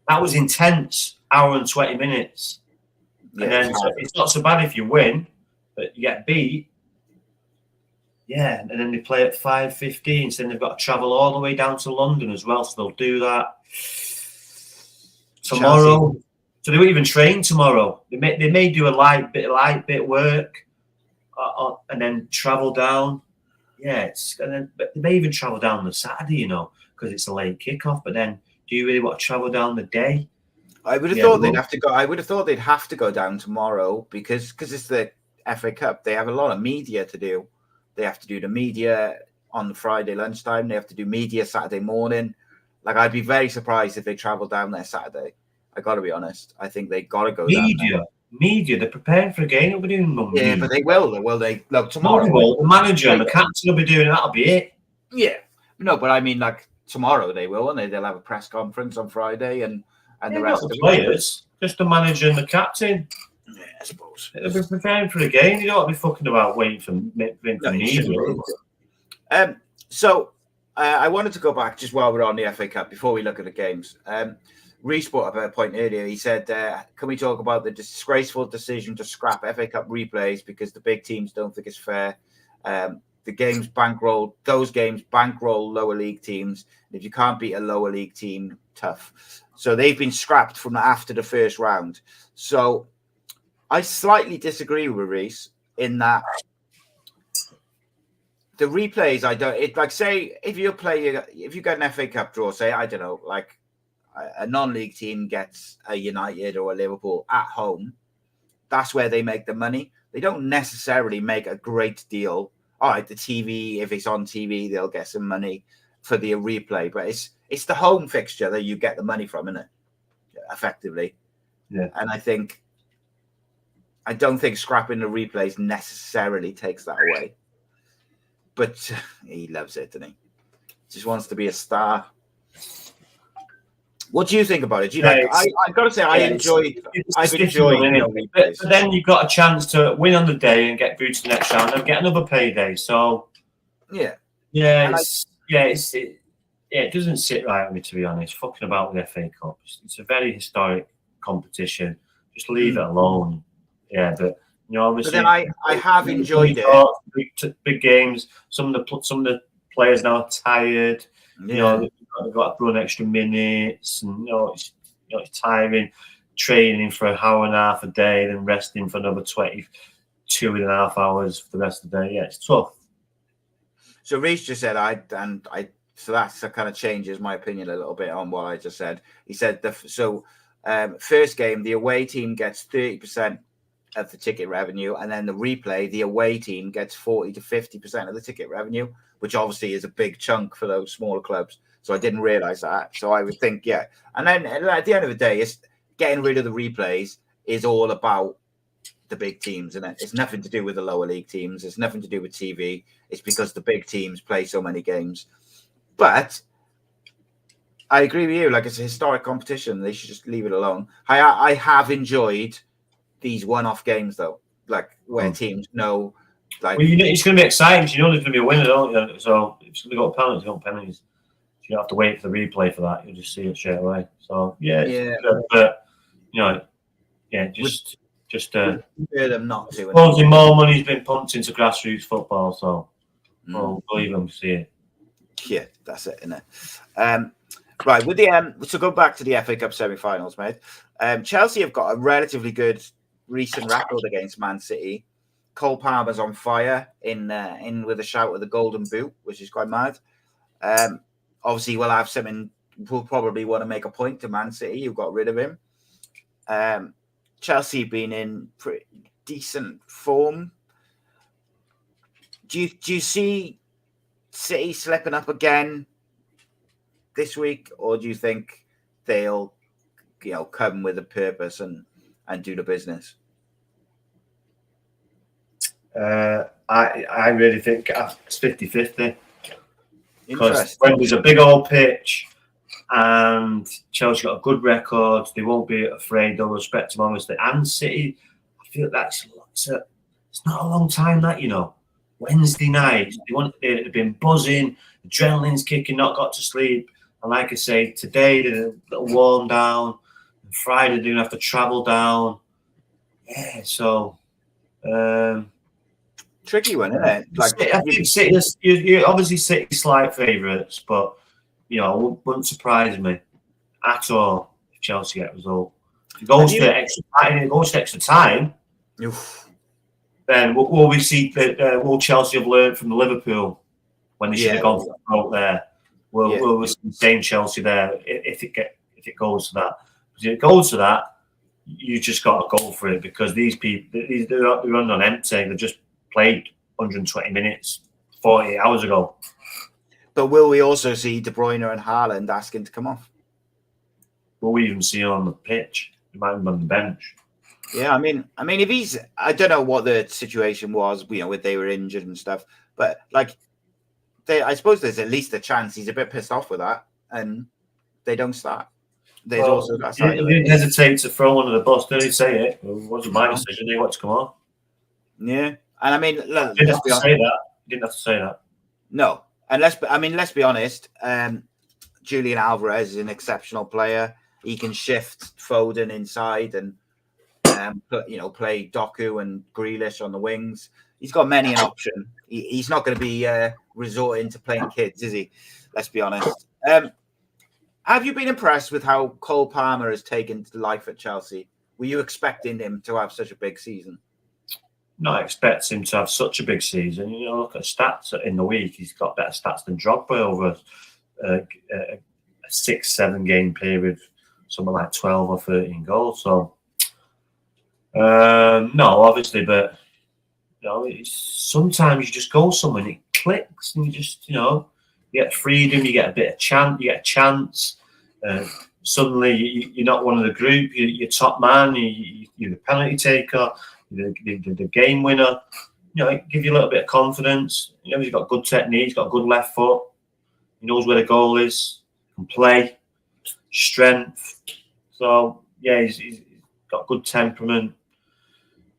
That was intense, hour and 20 minutes. Yeah, And then it's not so bad if you win, but you get beat. Yeah, and then they play at 5:15, so then they've got to travel all the way down to London as well. So they'll do that tomorrow. Chelsea. So they won't even train tomorrow. They may do a light bit work, and then travel down. Yeah, but they may even travel down on the Saturday, because it's a late kickoff. But then, do you really want to travel down the day? I would have thought they'd have to go. I would have thought they'd have to go down tomorrow because it's the FA Cup. They have a lot of media to do. They have to do the media on Friday lunchtime. They have to do media Saturday morning. Like, I'd be very surprised if they travel down there Saturday. I got to be honest. I think they got to go down there. Media. They're preparing for a game. They'll be doing Yeah, but they will. Will they? Look, tomorrow. The manager and the captain will be doing it. That'll be it. Yeah. No, but I mean, like, tomorrow they will, and they'll have a press conference on Friday, and the rest of the players, just the manager and the captain. Yeah, I suppose. They'll be preparing for the game. You don't want to be fucking about waiting for media. So I wanted to go back just while we're on the FA Cup before we look at the games. Reece brought up a point earlier. He said, can we talk about the disgraceful decision to scrap FA Cup replays because the big teams don't think it's fair? Those games bankroll lower league teams. If you can't beat a lower league team, tough. So they've been scrapped from after the first round. So I slightly disagree with Reece in that the replays, say if you get an FA Cup draw, say, I don't know, like a non-league team gets a United or a Liverpool at home, that's where they make the money. They don't necessarily make a great deal. All right, the TV, if it's on TV, they'll get some money for the replay, but it's the home fixture that you get the money from, isn't it? Effectively. Yeah. And I don't think scrapping the replays necessarily takes that away. But he loves it, doesn't he? Just wants to be a star. What do you think about it? I've got to say, I've enjoyed replays. But then you've got a chance to win on the day and get through to the next round and get another payday. So it doesn't sit right with me, to be honest. Fucking about the FA Cup. It's a very historic competition. Just leave it alone. Yeah, but obviously. But then I have enjoyed it. Big games. Some of the players now are tired. Yeah. They've got to run extra minutes, and it's tiring. Training for an hour and a half a day, then resting for another 22.5 hours for the rest of the day. Yeah, it's tough. So Reece just said so that kind of changes my opinion a little bit on what I just said. He said first game, the away team gets 30% of the ticket revenue, and then the replay, the away team gets 40 to 50% of the ticket revenue, which obviously is a big chunk for those smaller clubs. So I didn't realize that. So I would think, yeah. And then at the end of the day, it's getting rid of the replays is all about the big teams, and it's nothing to do with the lower league teams. It's nothing to do with TV. It's because the big teams play so many games. But I agree with you. Like, it's a historic competition. They should just leave it alone. I have enjoyed these one-off games, though, like where teams know. Like, it's going to be exciting because you know there's going to be a winner, don't you? So if it's going to go penalties, go penalties. So you don't have to wait for the replay for that. You'll just see it straight away. So but just them not to. Supposing more money's been pumped into grassroots football, so we'll believe them to see it. Yeah, that's it, isn't it? Right, with the so go back to the FA Cup semi-finals, mate. Chelsea have got a relatively good recent record against Man City. Cole Palmer's on fire in with a shout of the Golden Boot, which is quite mad. Obviously, we'll have something. We'll probably want to make a point to Man City, who got rid of him. Chelsea been in pretty decent form. Do you see City slipping up again this week, or do you think they'll, come with a purpose and do the business? I really think it's 50-50. Because when there's a big old pitch and Chelsea got a good record, they won't be afraid. They'll respect them, obviously. And City, I feel it's not a long time, that, Wednesday night, they've been buzzing, adrenaline's kicking, not got to sleep. And like I say, today they're a little warm down. And Friday they're going to have to travel down. Yeah, so tricky one, isn't it? Like, I think City, you obviously City slight favourites, but you know, it wouldn't surprise me at all if Chelsea get a result. If it goes to extra time, oof. then will we see that? Will Chelsea have learned from the Liverpool when they should have gone for the vote there? Will we see the same Chelsea there if it goes to that? Because if it goes to that, you just got to go for it because these people they're running on empty. They just played 120 minutes 48 hours ago. But will we also see De Bruyne and Haaland asking to come off? Will we even see him on the pitch? He might be on the bench. Yeah, I mean, if he's, I don't know what the situation was, you know, when they were injured and stuff, but like, I suppose there's at least a chance he's a bit pissed off with that, and they don't start. There's also that side. He didn't hesitate to throw one of the bus. Did he say it? It wasn't my decision. He wanted to come on. Yeah, and I mean, He didn't have to say that. He didn't have to say that. No, and let's be honest. Julian Alvarez is an exceptional player. He can shift Foden inside and play Doku and Grealish on the wings. He's got many an option. He's not going to be resorting to playing kids, is he? Let's be honest. Have you been impressed with how Cole Palmer has taken to life at Chelsea? Were you expecting him to have such a big season? Not expect him to have such a big season. You know, look at stats in the week. He's got better stats than Drogba over a 6-7 game period, something like 12 or 13 goals. So, no, obviously, but you know, sometimes you just go somewhere and it clicks, and you just, you know, you get freedom, you get a bit of chance, you get a chance. Suddenly, you're not one of the group. You're top man. You're the penalty taker. You're the game winner. You know, it gives you a little bit of confidence. You know, he's got good technique. He's got a good left foot. He knows where the goal is. Can play. Strength. So yeah, he's got good temperament.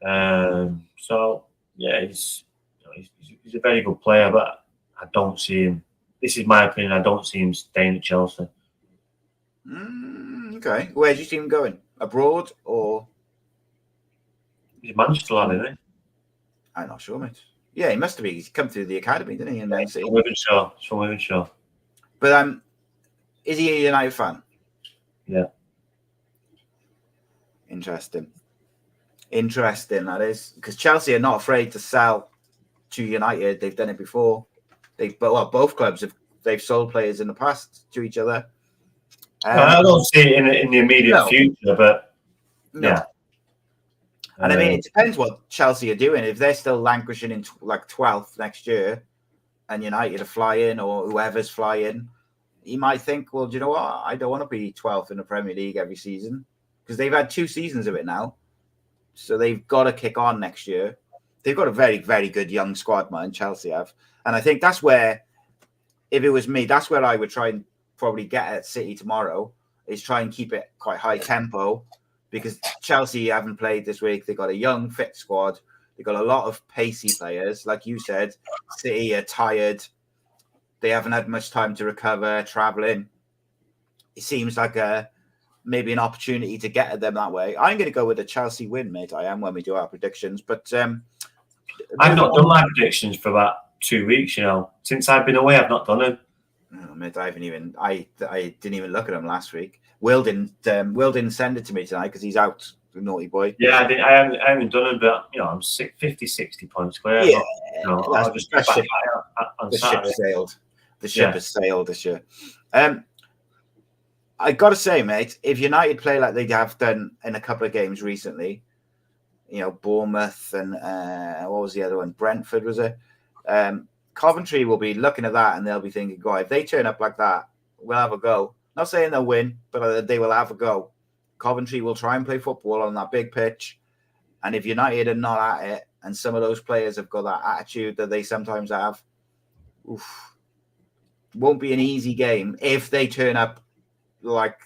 So yeah, he's a very good player, but I don't see him. This is my opinion. I don't see him staying at Chelsea. Okay, where do you see him going? Abroad or? He's a Manchester lad, isn't he? I'm not sure, mate. Yeah, he must have been. He's come through the academy, didn't he? And then From Wivenshaw. But is he a United fan? Yeah. Interesting, that is, because Chelsea are not afraid to sell to United. They've done it before. Both clubs they've sold players in the past to each other. I don't see it in the immediate future, but yeah. And I mean, it depends what Chelsea are doing. If they're still languishing in like 12th next year, and United are flying, or whoever's flying, you might think, well, do you know what? I don't want to be 12th in the Premier League every season, because they've had 2 seasons of it now. So they've got to kick on next year. They've got a very, very good young squad, man. Chelsea have. And I think that's where, if it was me, that's where I would try and probably get at City tomorrow, is try and keep it quite high tempo, because Chelsea haven't played this week. They've got a young, fit squad. They've got a lot of pacey players. Like you said, City are tired. They haven't had much time to recover, travelling. It seems like maybe an opportunity to get at them that way. I'm going to go with a Chelsea win, mate. I am, when we do our predictions. But I've not done my predictions for about 2 weeks, you know. Since I've been away, I've not done them. Oh, mate, I didn't even look at them last week. Will didn't send it to me tonight because he's out, the naughty boy. Yeah, I haven't done them, but you know, I'm 50, 60 points clear. Yeah, I'll just get back on Saturday. The ship has sailed this year. I got to say, mate, if United play like they have done in a couple of games recently, you know, Bournemouth and what was the other one? Brentford, was it? Coventry will be looking at that and they'll be thinking, God, if they turn up like that, we'll have a go. Not saying they'll win, but they will have a go. Coventry will try and play football on that big pitch. And if United are not at it, and some of those players have got that attitude that they sometimes have, won't be an easy game if they turn up like...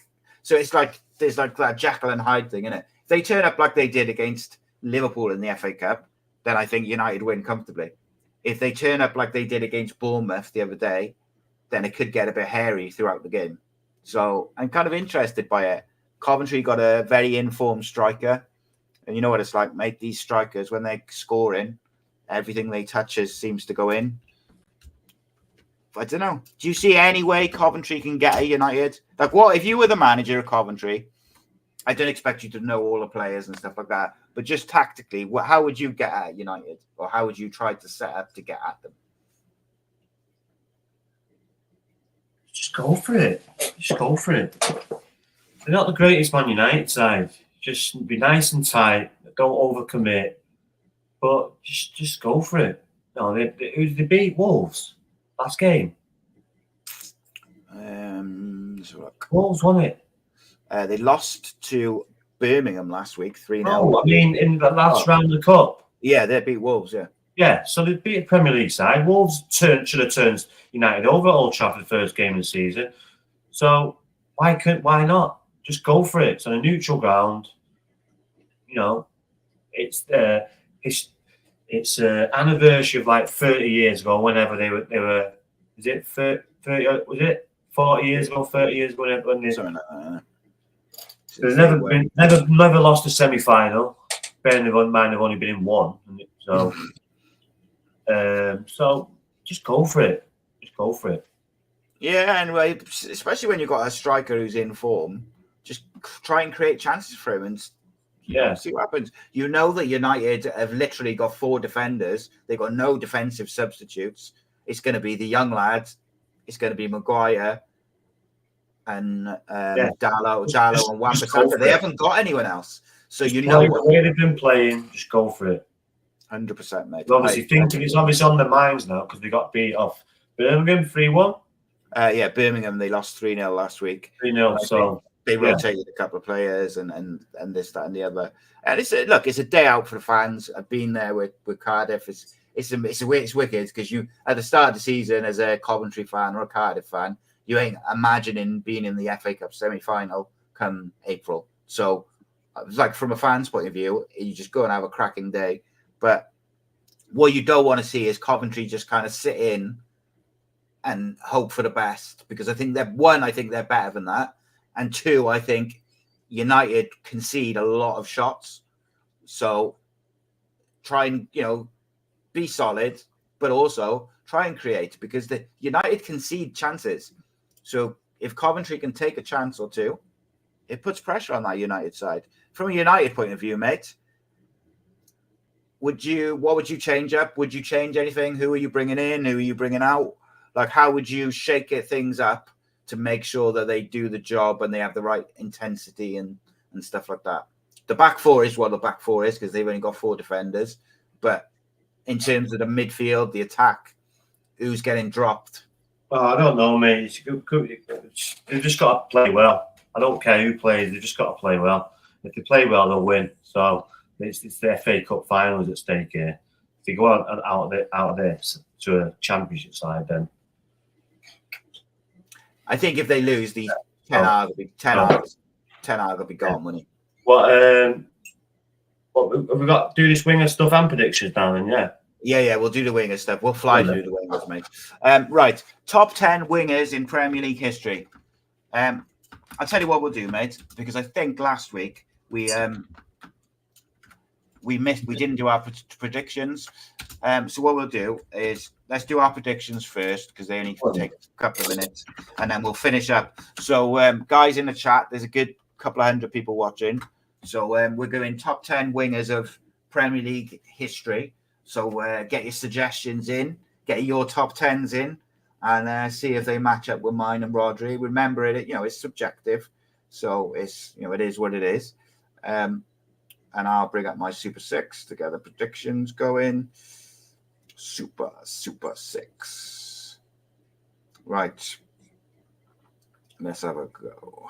So it's like, there's like that Jekyll and Hyde thing, isn't it? If they turn up like they did against Liverpool in the FA Cup, then I think United win comfortably. If they turn up like they did against Bournemouth the other day, then it could get a bit hairy throughout the game. So I'm kind of interested by it. Coventry got a very informed striker. And you know what it's like, mate? These strikers, when they're scoring, everything they touch seems to go in. I don't know. Do you see any way Coventry can get a United? Like, what if you were the manager of Coventry? I don't expect you to know all the players and stuff like that, but just tactically, how would you get at United, or how would you try to set up to get at them? Just go for it. Just go for it. They're not the greatest Man United side. Just be nice and tight. Don't overcommit. But just go for it. No, who did they beat? Wolves last game. Wolves won it. They lost to Birmingham last week, 3-0. Oh, I mean, in the last round of the cup. Yeah, they beat Wolves. Yeah. Yeah, so they beat a Premier League side. Wolves should have turned United over at Old Trafford first game of the season. So why not? Just go for it. It's on a neutral ground. You know, it's anniversary of like 30 years ago. Whenever they were. Is it 30? Was it 40 years ago? 30 years ago? When they, something like that. They've never lost a semi-final. Bearing in mind, they've only been in one. So. So just go for it. Just go for it. Yeah, anyway, especially when you've got a striker who's in form, just try and create chances for him and see what happens. You know that United have literally got 4 defenders. They've got no defensive substitutes. It's going to be the young lads. It's going to be Maguire and Dallo and Wan-Bissaka. They haven't got anyone else. So just you know the way they've been playing, just go for it. 100%, mate. It's obviously on their minds now because they got beat off Birmingham 3-1. Yeah, Birmingham, they lost 3-0 last week. 3-0, so they rotated a couple of players and this, that, and the other. And it's a day out for the fans. I've been there with Cardiff. It's wicked because you at the start of the season as a Coventry fan or a Cardiff fan, you ain't imagining being in the FA Cup semi-final come April. So, like from a fan's point of view, you just go and have a cracking day. But what you don't want to see is Coventry just kind of sit in and hope for the best, because I think they're better than that. And 2, I think United concede a lot of shots. So try and, be solid, but also try and create, because the United concede chances. So if Coventry can take a chance or two, it puts pressure on that United side. From a United point of view, mate, what would you change up? Would you change anything? Who are you bringing in? Who are you bringing out? Like, how would you shake things up to make sure that they do the job and they have the right intensity and stuff like that? The back 4 is what the back 4 is, because they've only got 4 defenders. But in terms of the midfield, the attack, who's getting dropped? Oh, I don't know, mate. They've just got to play well. I don't care who plays. They've just got to play well. If they play well, they'll win. So it's the FA Cup finals at stake here. If they go out of this to a championship side, then I think if they lose, the 10 hours will be gone money. What have we got? Do this winger stuff and predictions down, and yeah, we'll do the winger stuff. We'll fly through the wingers, mate. Right, top 10 wingers in Premier League history. I'll tell you what we'll do, mate, because I think last week we didn't do our predictions. So what we'll do is let's do our predictions first, because they only take a couple of minutes, and then we'll finish up. So guys in the chat, there's a good couple of hundred people watching. So we're going top 10 wingers of Premier League history. So get your suggestions in, get your top 10s in, and see if they match up with mine and Rhodri. Remember it's subjective, so it is what it is. And I'll bring up my Super 6 to get the predictions going. Super 6. Right. Let's have a go.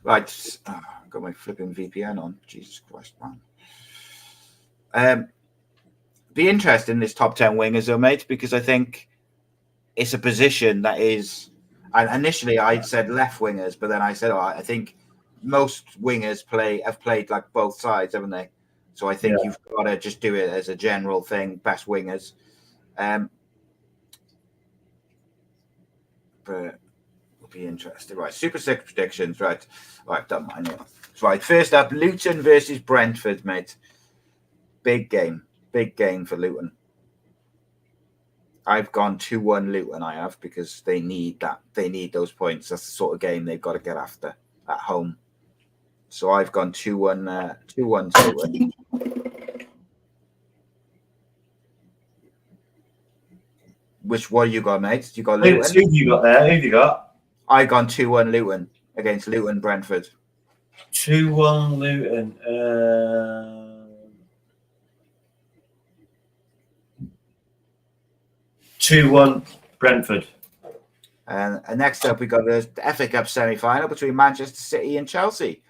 Right. I've got my flipping VPN on. Jesus Christ, man. Be interested in this top 10 wingers, though, mate, because I think it's a position that is. And initially, I said left wingers, but then I said, I think most wingers have played like both sides, haven't they? So I think you've got to just do it as a general thing. Best wingers. will be interesting. Right, Super 6 predictions. Right, I've done mine now. Right, first up, Luton versus Brentford, mate. Big game for Luton. I've gone 2-1 Luton, I have, because they need that. They need those points. That's the sort of game they've got to get after at home. So I've gone 2-1 to Luton. What you got, mate? You got Luton? Who have you got there? Who have you got? I gone 2-1 Luton against Luton Brentford. 2-1 Luton. 2-1 Brentford. And next up, we got the FA Cup semi-final between Manchester City and Chelsea.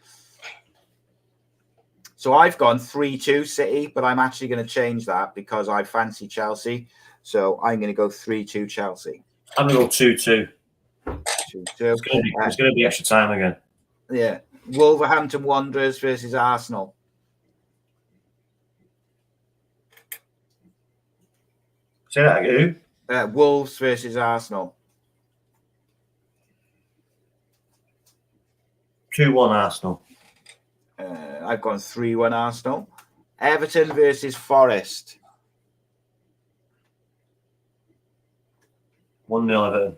So I've gone 3-2 City, but I'm actually going to change that because I fancy Chelsea. So I'm going to go 3-2 Chelsea. I'm going to go 2-2. 2-2. It's going to be extra time again. Yeah. Wolverhampton Wanderers versus Arsenal. Say that again. Wolves versus Arsenal. 2-1 Arsenal. I've gone 3-1 Arsenal. Everton versus Forest. 1-0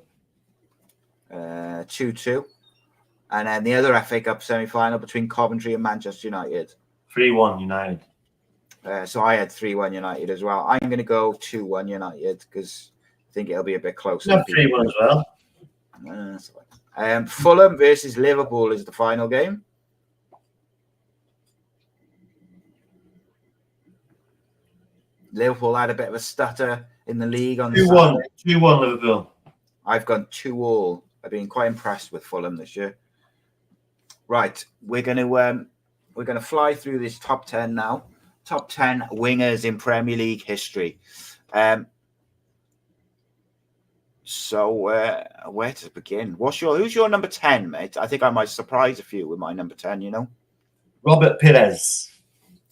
2-2. Everton. And then the other FA Cup semi-final between Coventry and Manchester United. 3-1 United. So I had 3-1 United as well. I'm going to go 2-1 United because I think it'll be a bit closer. 3-1 as well. Fulham versus Liverpool is the final game. Liverpool had a bit of a stutter in the league on 2-1 Liverpool. I've gone 2-2. I've been quite impressed with Fulham this year. Right, we're going to fly through this top 10 now. Top 10 wingers in Premier League history. So where to begin? Who's your number 10, mate? I think I might surprise a few with my number 10, you know. Robert Pires.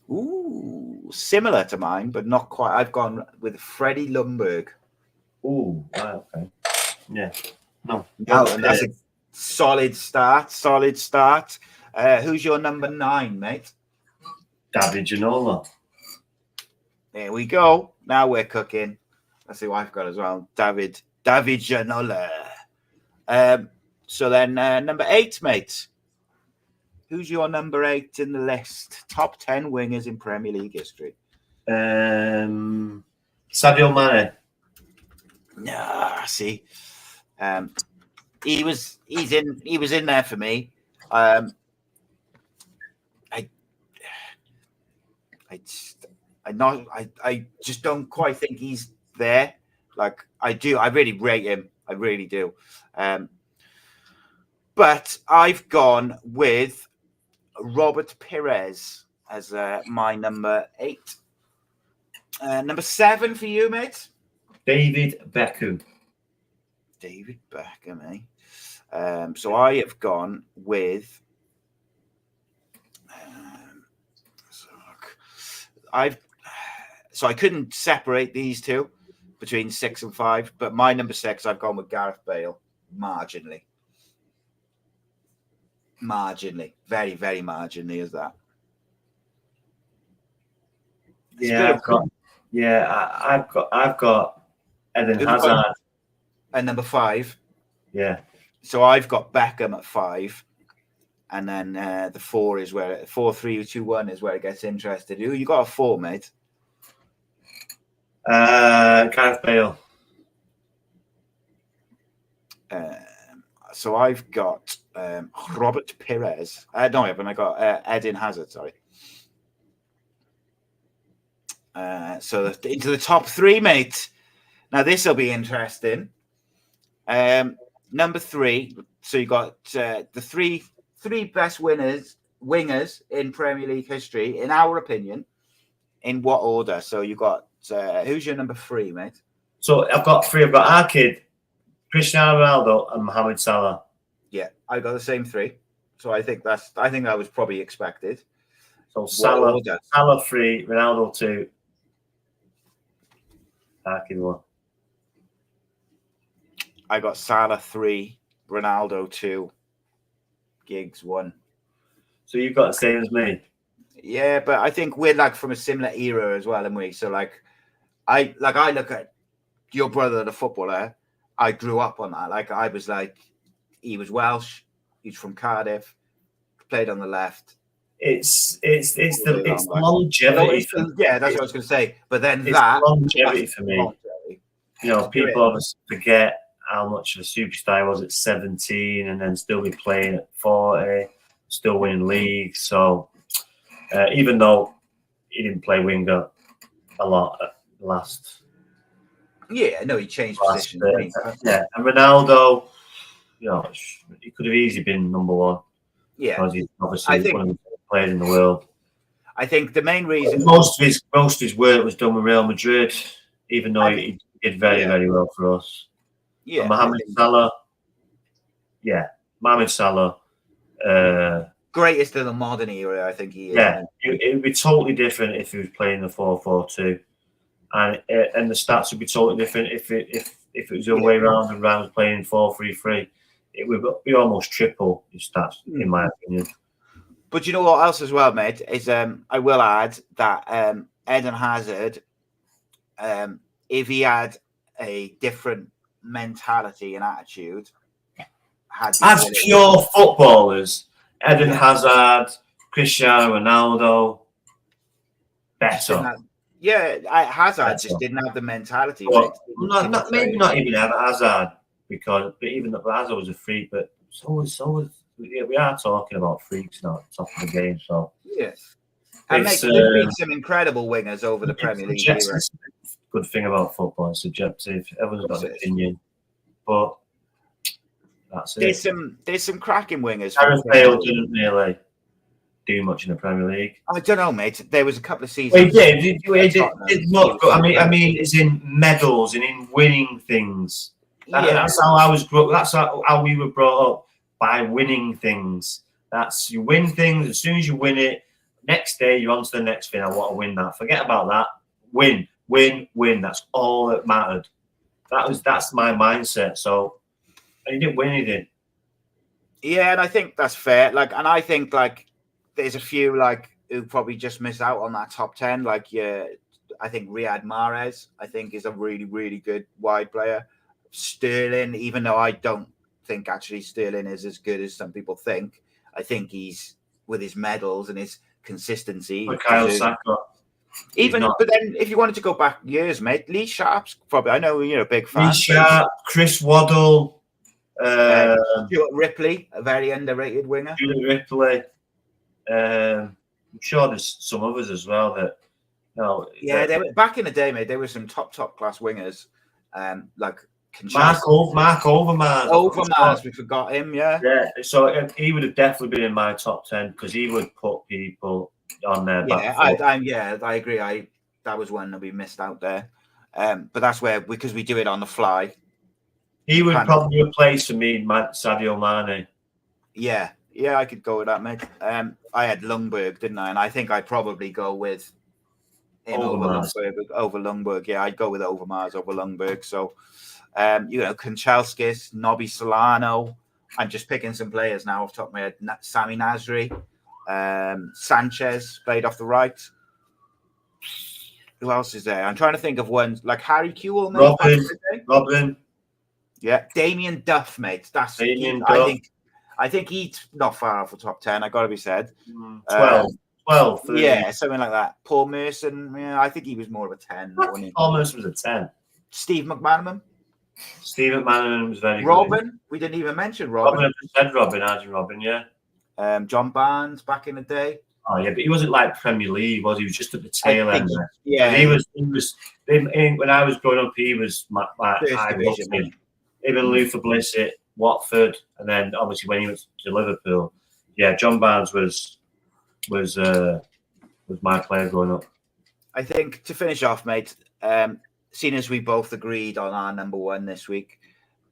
Ooh, similar to mine, but not quite. I've gone with Freddie Ljungberg. Ooh, wow, okay. Yeah. No. And that's a solid start. Who's your number 9, mate? David Ginola. There we go. Now we're cooking. That's who I've got as well. David Ginola. So then number 8, mate. Who's your number 8 in the list? Top 10 wingers in Premier League history. Sadio Mane. Nah, see. He was in there for me. I just don't quite think he's there. Like I really rate him. I really do. But I've gone with Robert Pires as my number 8. Number 7 for you, mate. David Beckham. David Beckham, eh? So I have gone with. So I couldn't separate these two between 6 and 5, but my number 6, I've gone with Gareth Bale, marginally, very, very marginally, is that? Yeah, I've got Eden Hazard. And number 5. Yeah. So I've got Beckham at 5. And then the 4 is where 4, 3, 2, 1 is where it gets interested. Who you got a 4, mate? Gareth Bale. So I've got Robert Pires. No, I haven't. I got Eden Hazard. Sorry. So into the top 3, mate. Now this will be interesting. Number 3. So you got the three best wingers in Premier League history, in our opinion. In what order? So you got who's your number 3, mate? So I've got 3. I've got our kid, Cristiano Ronaldo, and Mohamed Salah. Yeah, I got the same 3. So I think that was probably expected. So Salah 3, Ronaldo 2, our kid 1. I got Salah 3, Ronaldo 2, Giggs 1. So you've got the same as me. Yeah, but I think we're like from a similar era as well, aren't we? So I look at your brother, the footballer. I grew up on that. Like I was like, he was Welsh. He's from Cardiff. Played on the left. It's the longevity. Yeah, that's what I was going to say. But then it's longevity for me. Longevity. You know, people obviously forget how much of a superstar he was at 17, and then still be playing at 40, still winning leagues. So even though he didn't play winger a lot at last. Yeah, no, he changed position. Yeah, and Ronaldo, you know, he could have easily been number 1. Yeah, because he's obviously one of the best players in the world. I think the main reason most of his work was done with Real Madrid, even though he did very well for us. Yeah, and Mohamed Salah. Yeah, Mohamed Salah. Greatest of the modern era, I think he is. Yeah, it would be totally different if he was playing the 4-4-2, and the stats would be totally different if it was the other way around and Ryan was playing 4-3-3. It would be almost triple his stats, in my opinion. But you know what else as well, mate, is I will add that Eden Hazard, if he had a different mentality and attitude, as pure footballers, Eden Hazard, Cristiano Ronaldo, better. Hazard just didn't have the mentality. Maybe not even Hazard, but even though Hazard was a freak, but so was we are talking about freaks now at the top of the game. So yes, and there's been some incredible wingers over the Premier League era. Good thing about football, it's subjective. Everyone's got an opinion, but that's it. There's some cracking wingers. Gareth Bale didn't really do much in the Premier League. I don't know, mate. There was a couple of seasons. Well, he did. He did not. I mean, it's in medals and in winning things. That's how I was brought. That's how we were brought up, by winning things. That's, you win things. As soon as you win it, next day you're on to the next thing. I want to win that. Forget about that. Win. That's all that mattered. That's my mindset. So, and he didn't win anything. Yeah, and I think that's fair. And I think there's a few who probably just missed out on that top 10. I think Riyad Mahrez, I think, is a really, really good wide player. Sterling, even though I don't think actually Sterling is as good as some people think, I think he's, with his medals and his consistency. Kyle Saka. But then if you wanted to go back years, mate, Lee Sharp's probably, I know you're a big fan. Lee Sharp, Chris Waddle, Stuart Ripley, a very underrated winger. Stuart Ripley. I'm sure there's some others as well that. They were, back in the day, mate. There were some top class wingers, Mark Overmars. Overmars, we forgot him. Yeah. So he would have definitely been in my top 10 because he would put people on there. I agree. That was one that we missed out there. But that's where, because we do it on the fly. He would probably replace for me Sadio Mane. Yeah, I could go with that, mate. I had Lundberg, didn't I? And I think I'd probably go with over Lundberg. Yeah, I'd go with Overmars over Lundberg. So, Kanchelskis, Nobby Solano. I'm just picking some players now off the top of my head. Sami Nasri, Sanchez played off the right. Who else is there? I'm trying to think of ones like Harry Kewell. Robin. Yeah, Damien Duff, mate. That's Damien Duff. I think he's not far off the top 10. I got to be said. 12. 13. Yeah, something like that. Paul Merson. Yeah, I think he was more of a 10. Paul Merson was a 10. Steve McManaman. Steve McManaman was very Robin. good. We didn't even mention Robin. Arjen Robin, yeah. John Barnes back in the day. Oh yeah, but he wasn't like Premier League, was he? He was just at the tail end. Yeah, he was. When I was growing up, he was my high division. Even Luther Blissett, Watford, and then obviously when he went to Liverpool, yeah, John Barnes was my player growing up. I think to finish off, mate, seeing as we both agreed on our number one this week,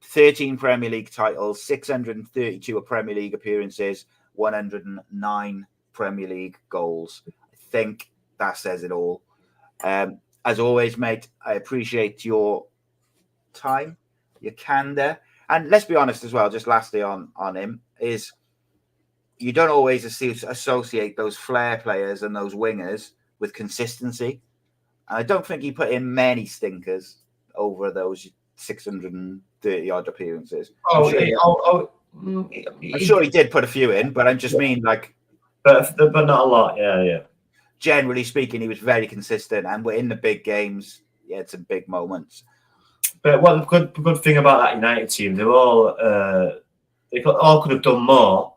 13 Premier League titles, 632 Premier League appearances, 109 Premier League goals. I think that says it all. As always, mate, I appreciate your time, your candor, And let's be honest as well, just lastly on him, is you don't always associate those flair players and those wingers with consistency. And I don't think he put in many stinkers over those 630-odd appearances. I'm sure he did put a few in, but I just mean like... But not a lot, yeah. Generally speaking, he was very consistent, and we're in the big games. He had some big moments. But what the good thing about that United team, they all could have done more,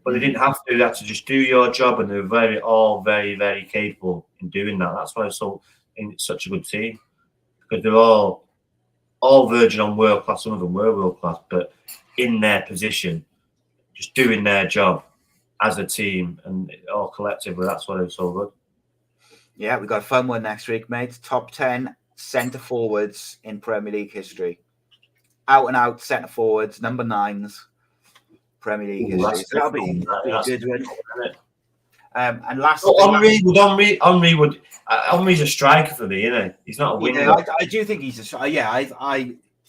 but they didn't have to. They had to just do your job, and they were very, very capable in doing that. That's why it's such a good team, because they're all verging on world class. Some of them were world class, but in their position, just doing their job as a team and all collectively. That's why they're so good. Yeah, we got a fun one next week, mate. Top 10 centre forwards in Premier League history. Out and out centre forwards, number 9s, Premier League history. So that'll be a good one. And last, Henry's a striker for me, isn't he? He's not a winger. Yeah, I do think he's a striker. Yeah,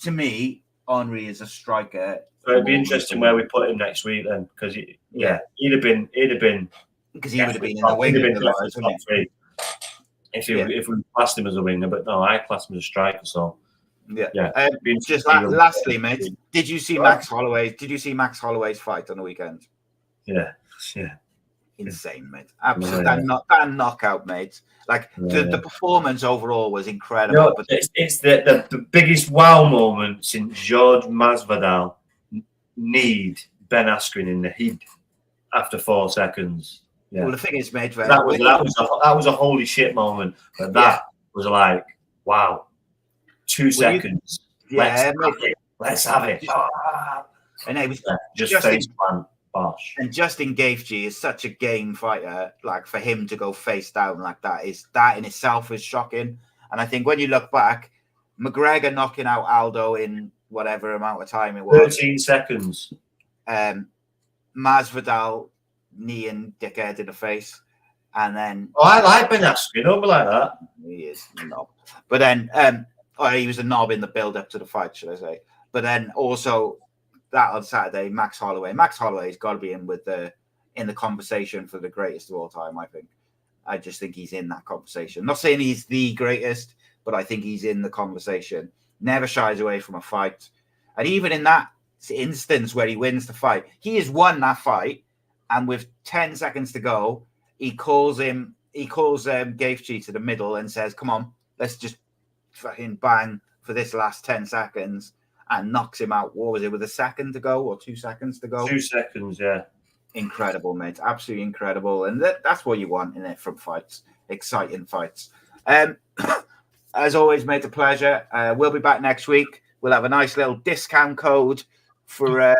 to me, Henry is a striker. So it'd be interesting where we put him next week then, because he'd have been because he would have been in the winger if we classed him as a winger, but no, I classed him as a striker. So just lastly, mate, did you see Max Holloway? Did you see Max Holloway's fight on the weekend? Yeah. Insane, mate. Absolutely, that knockout, mate. Like the performance overall was incredible. But it's the biggest wow moment since George Masvidal kneed Ben Askren in the heat after 4 seconds. Yeah. Well, the thing is, mate, that was a holy shit moment. But that was like, wow, 2 seconds. Let's have it. And it was just face plant. Bosh. And Justin Gaethje is such a game fighter. Like, for him to go face down like that in itself is shocking. And I think when you look back, McGregor knocking out Aldo in whatever amount of time it was, 13 seconds. Masvidal kneeing dickhead in the face, and then I like Ben Askren. Don't be like that. He is a knob, but then he was a knob in the build up to the fight, should I say? But then also that on Saturday, Max Holloway. Max Holloway's got to be in the conversation for the greatest of all time. I just think he's in that conversation. Not saying he's the greatest, but I think he's in the conversation. Never shies away from a fight, and even in that instance where he wins the fight, he has won that fight, and with 10 seconds to go, he calls Gaethje to the middle and says, "Come on, let's just fucking bang for this last 10 seconds." And knocks him out. What was it, with a second to go or 2 seconds to go? 2 seconds, yeah. Incredible, mate. Absolutely incredible. And that's what you want in it from fights. Exciting fights. As always, mate, a pleasure. We'll be back next week. We'll have a nice little discount code for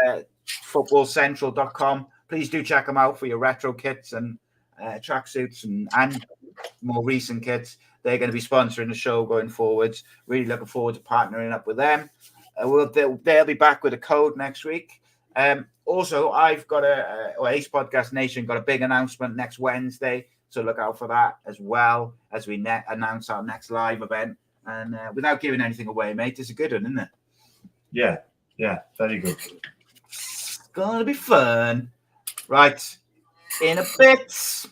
footballcentral.com. Please do check them out for your retro kits and tracksuits and more recent kits. They're going to be sponsoring the show going forwards. Really looking forward to partnering up with them. They'll be back with a code next week. Also, I've got Ace Podcast Nation got a big announcement next Wednesday, so look out for that as well as we announce our next live event. And without giving anything away, mate, it's a good one, isn't it? Yeah, very good. It's gonna be fun, right? In a bit.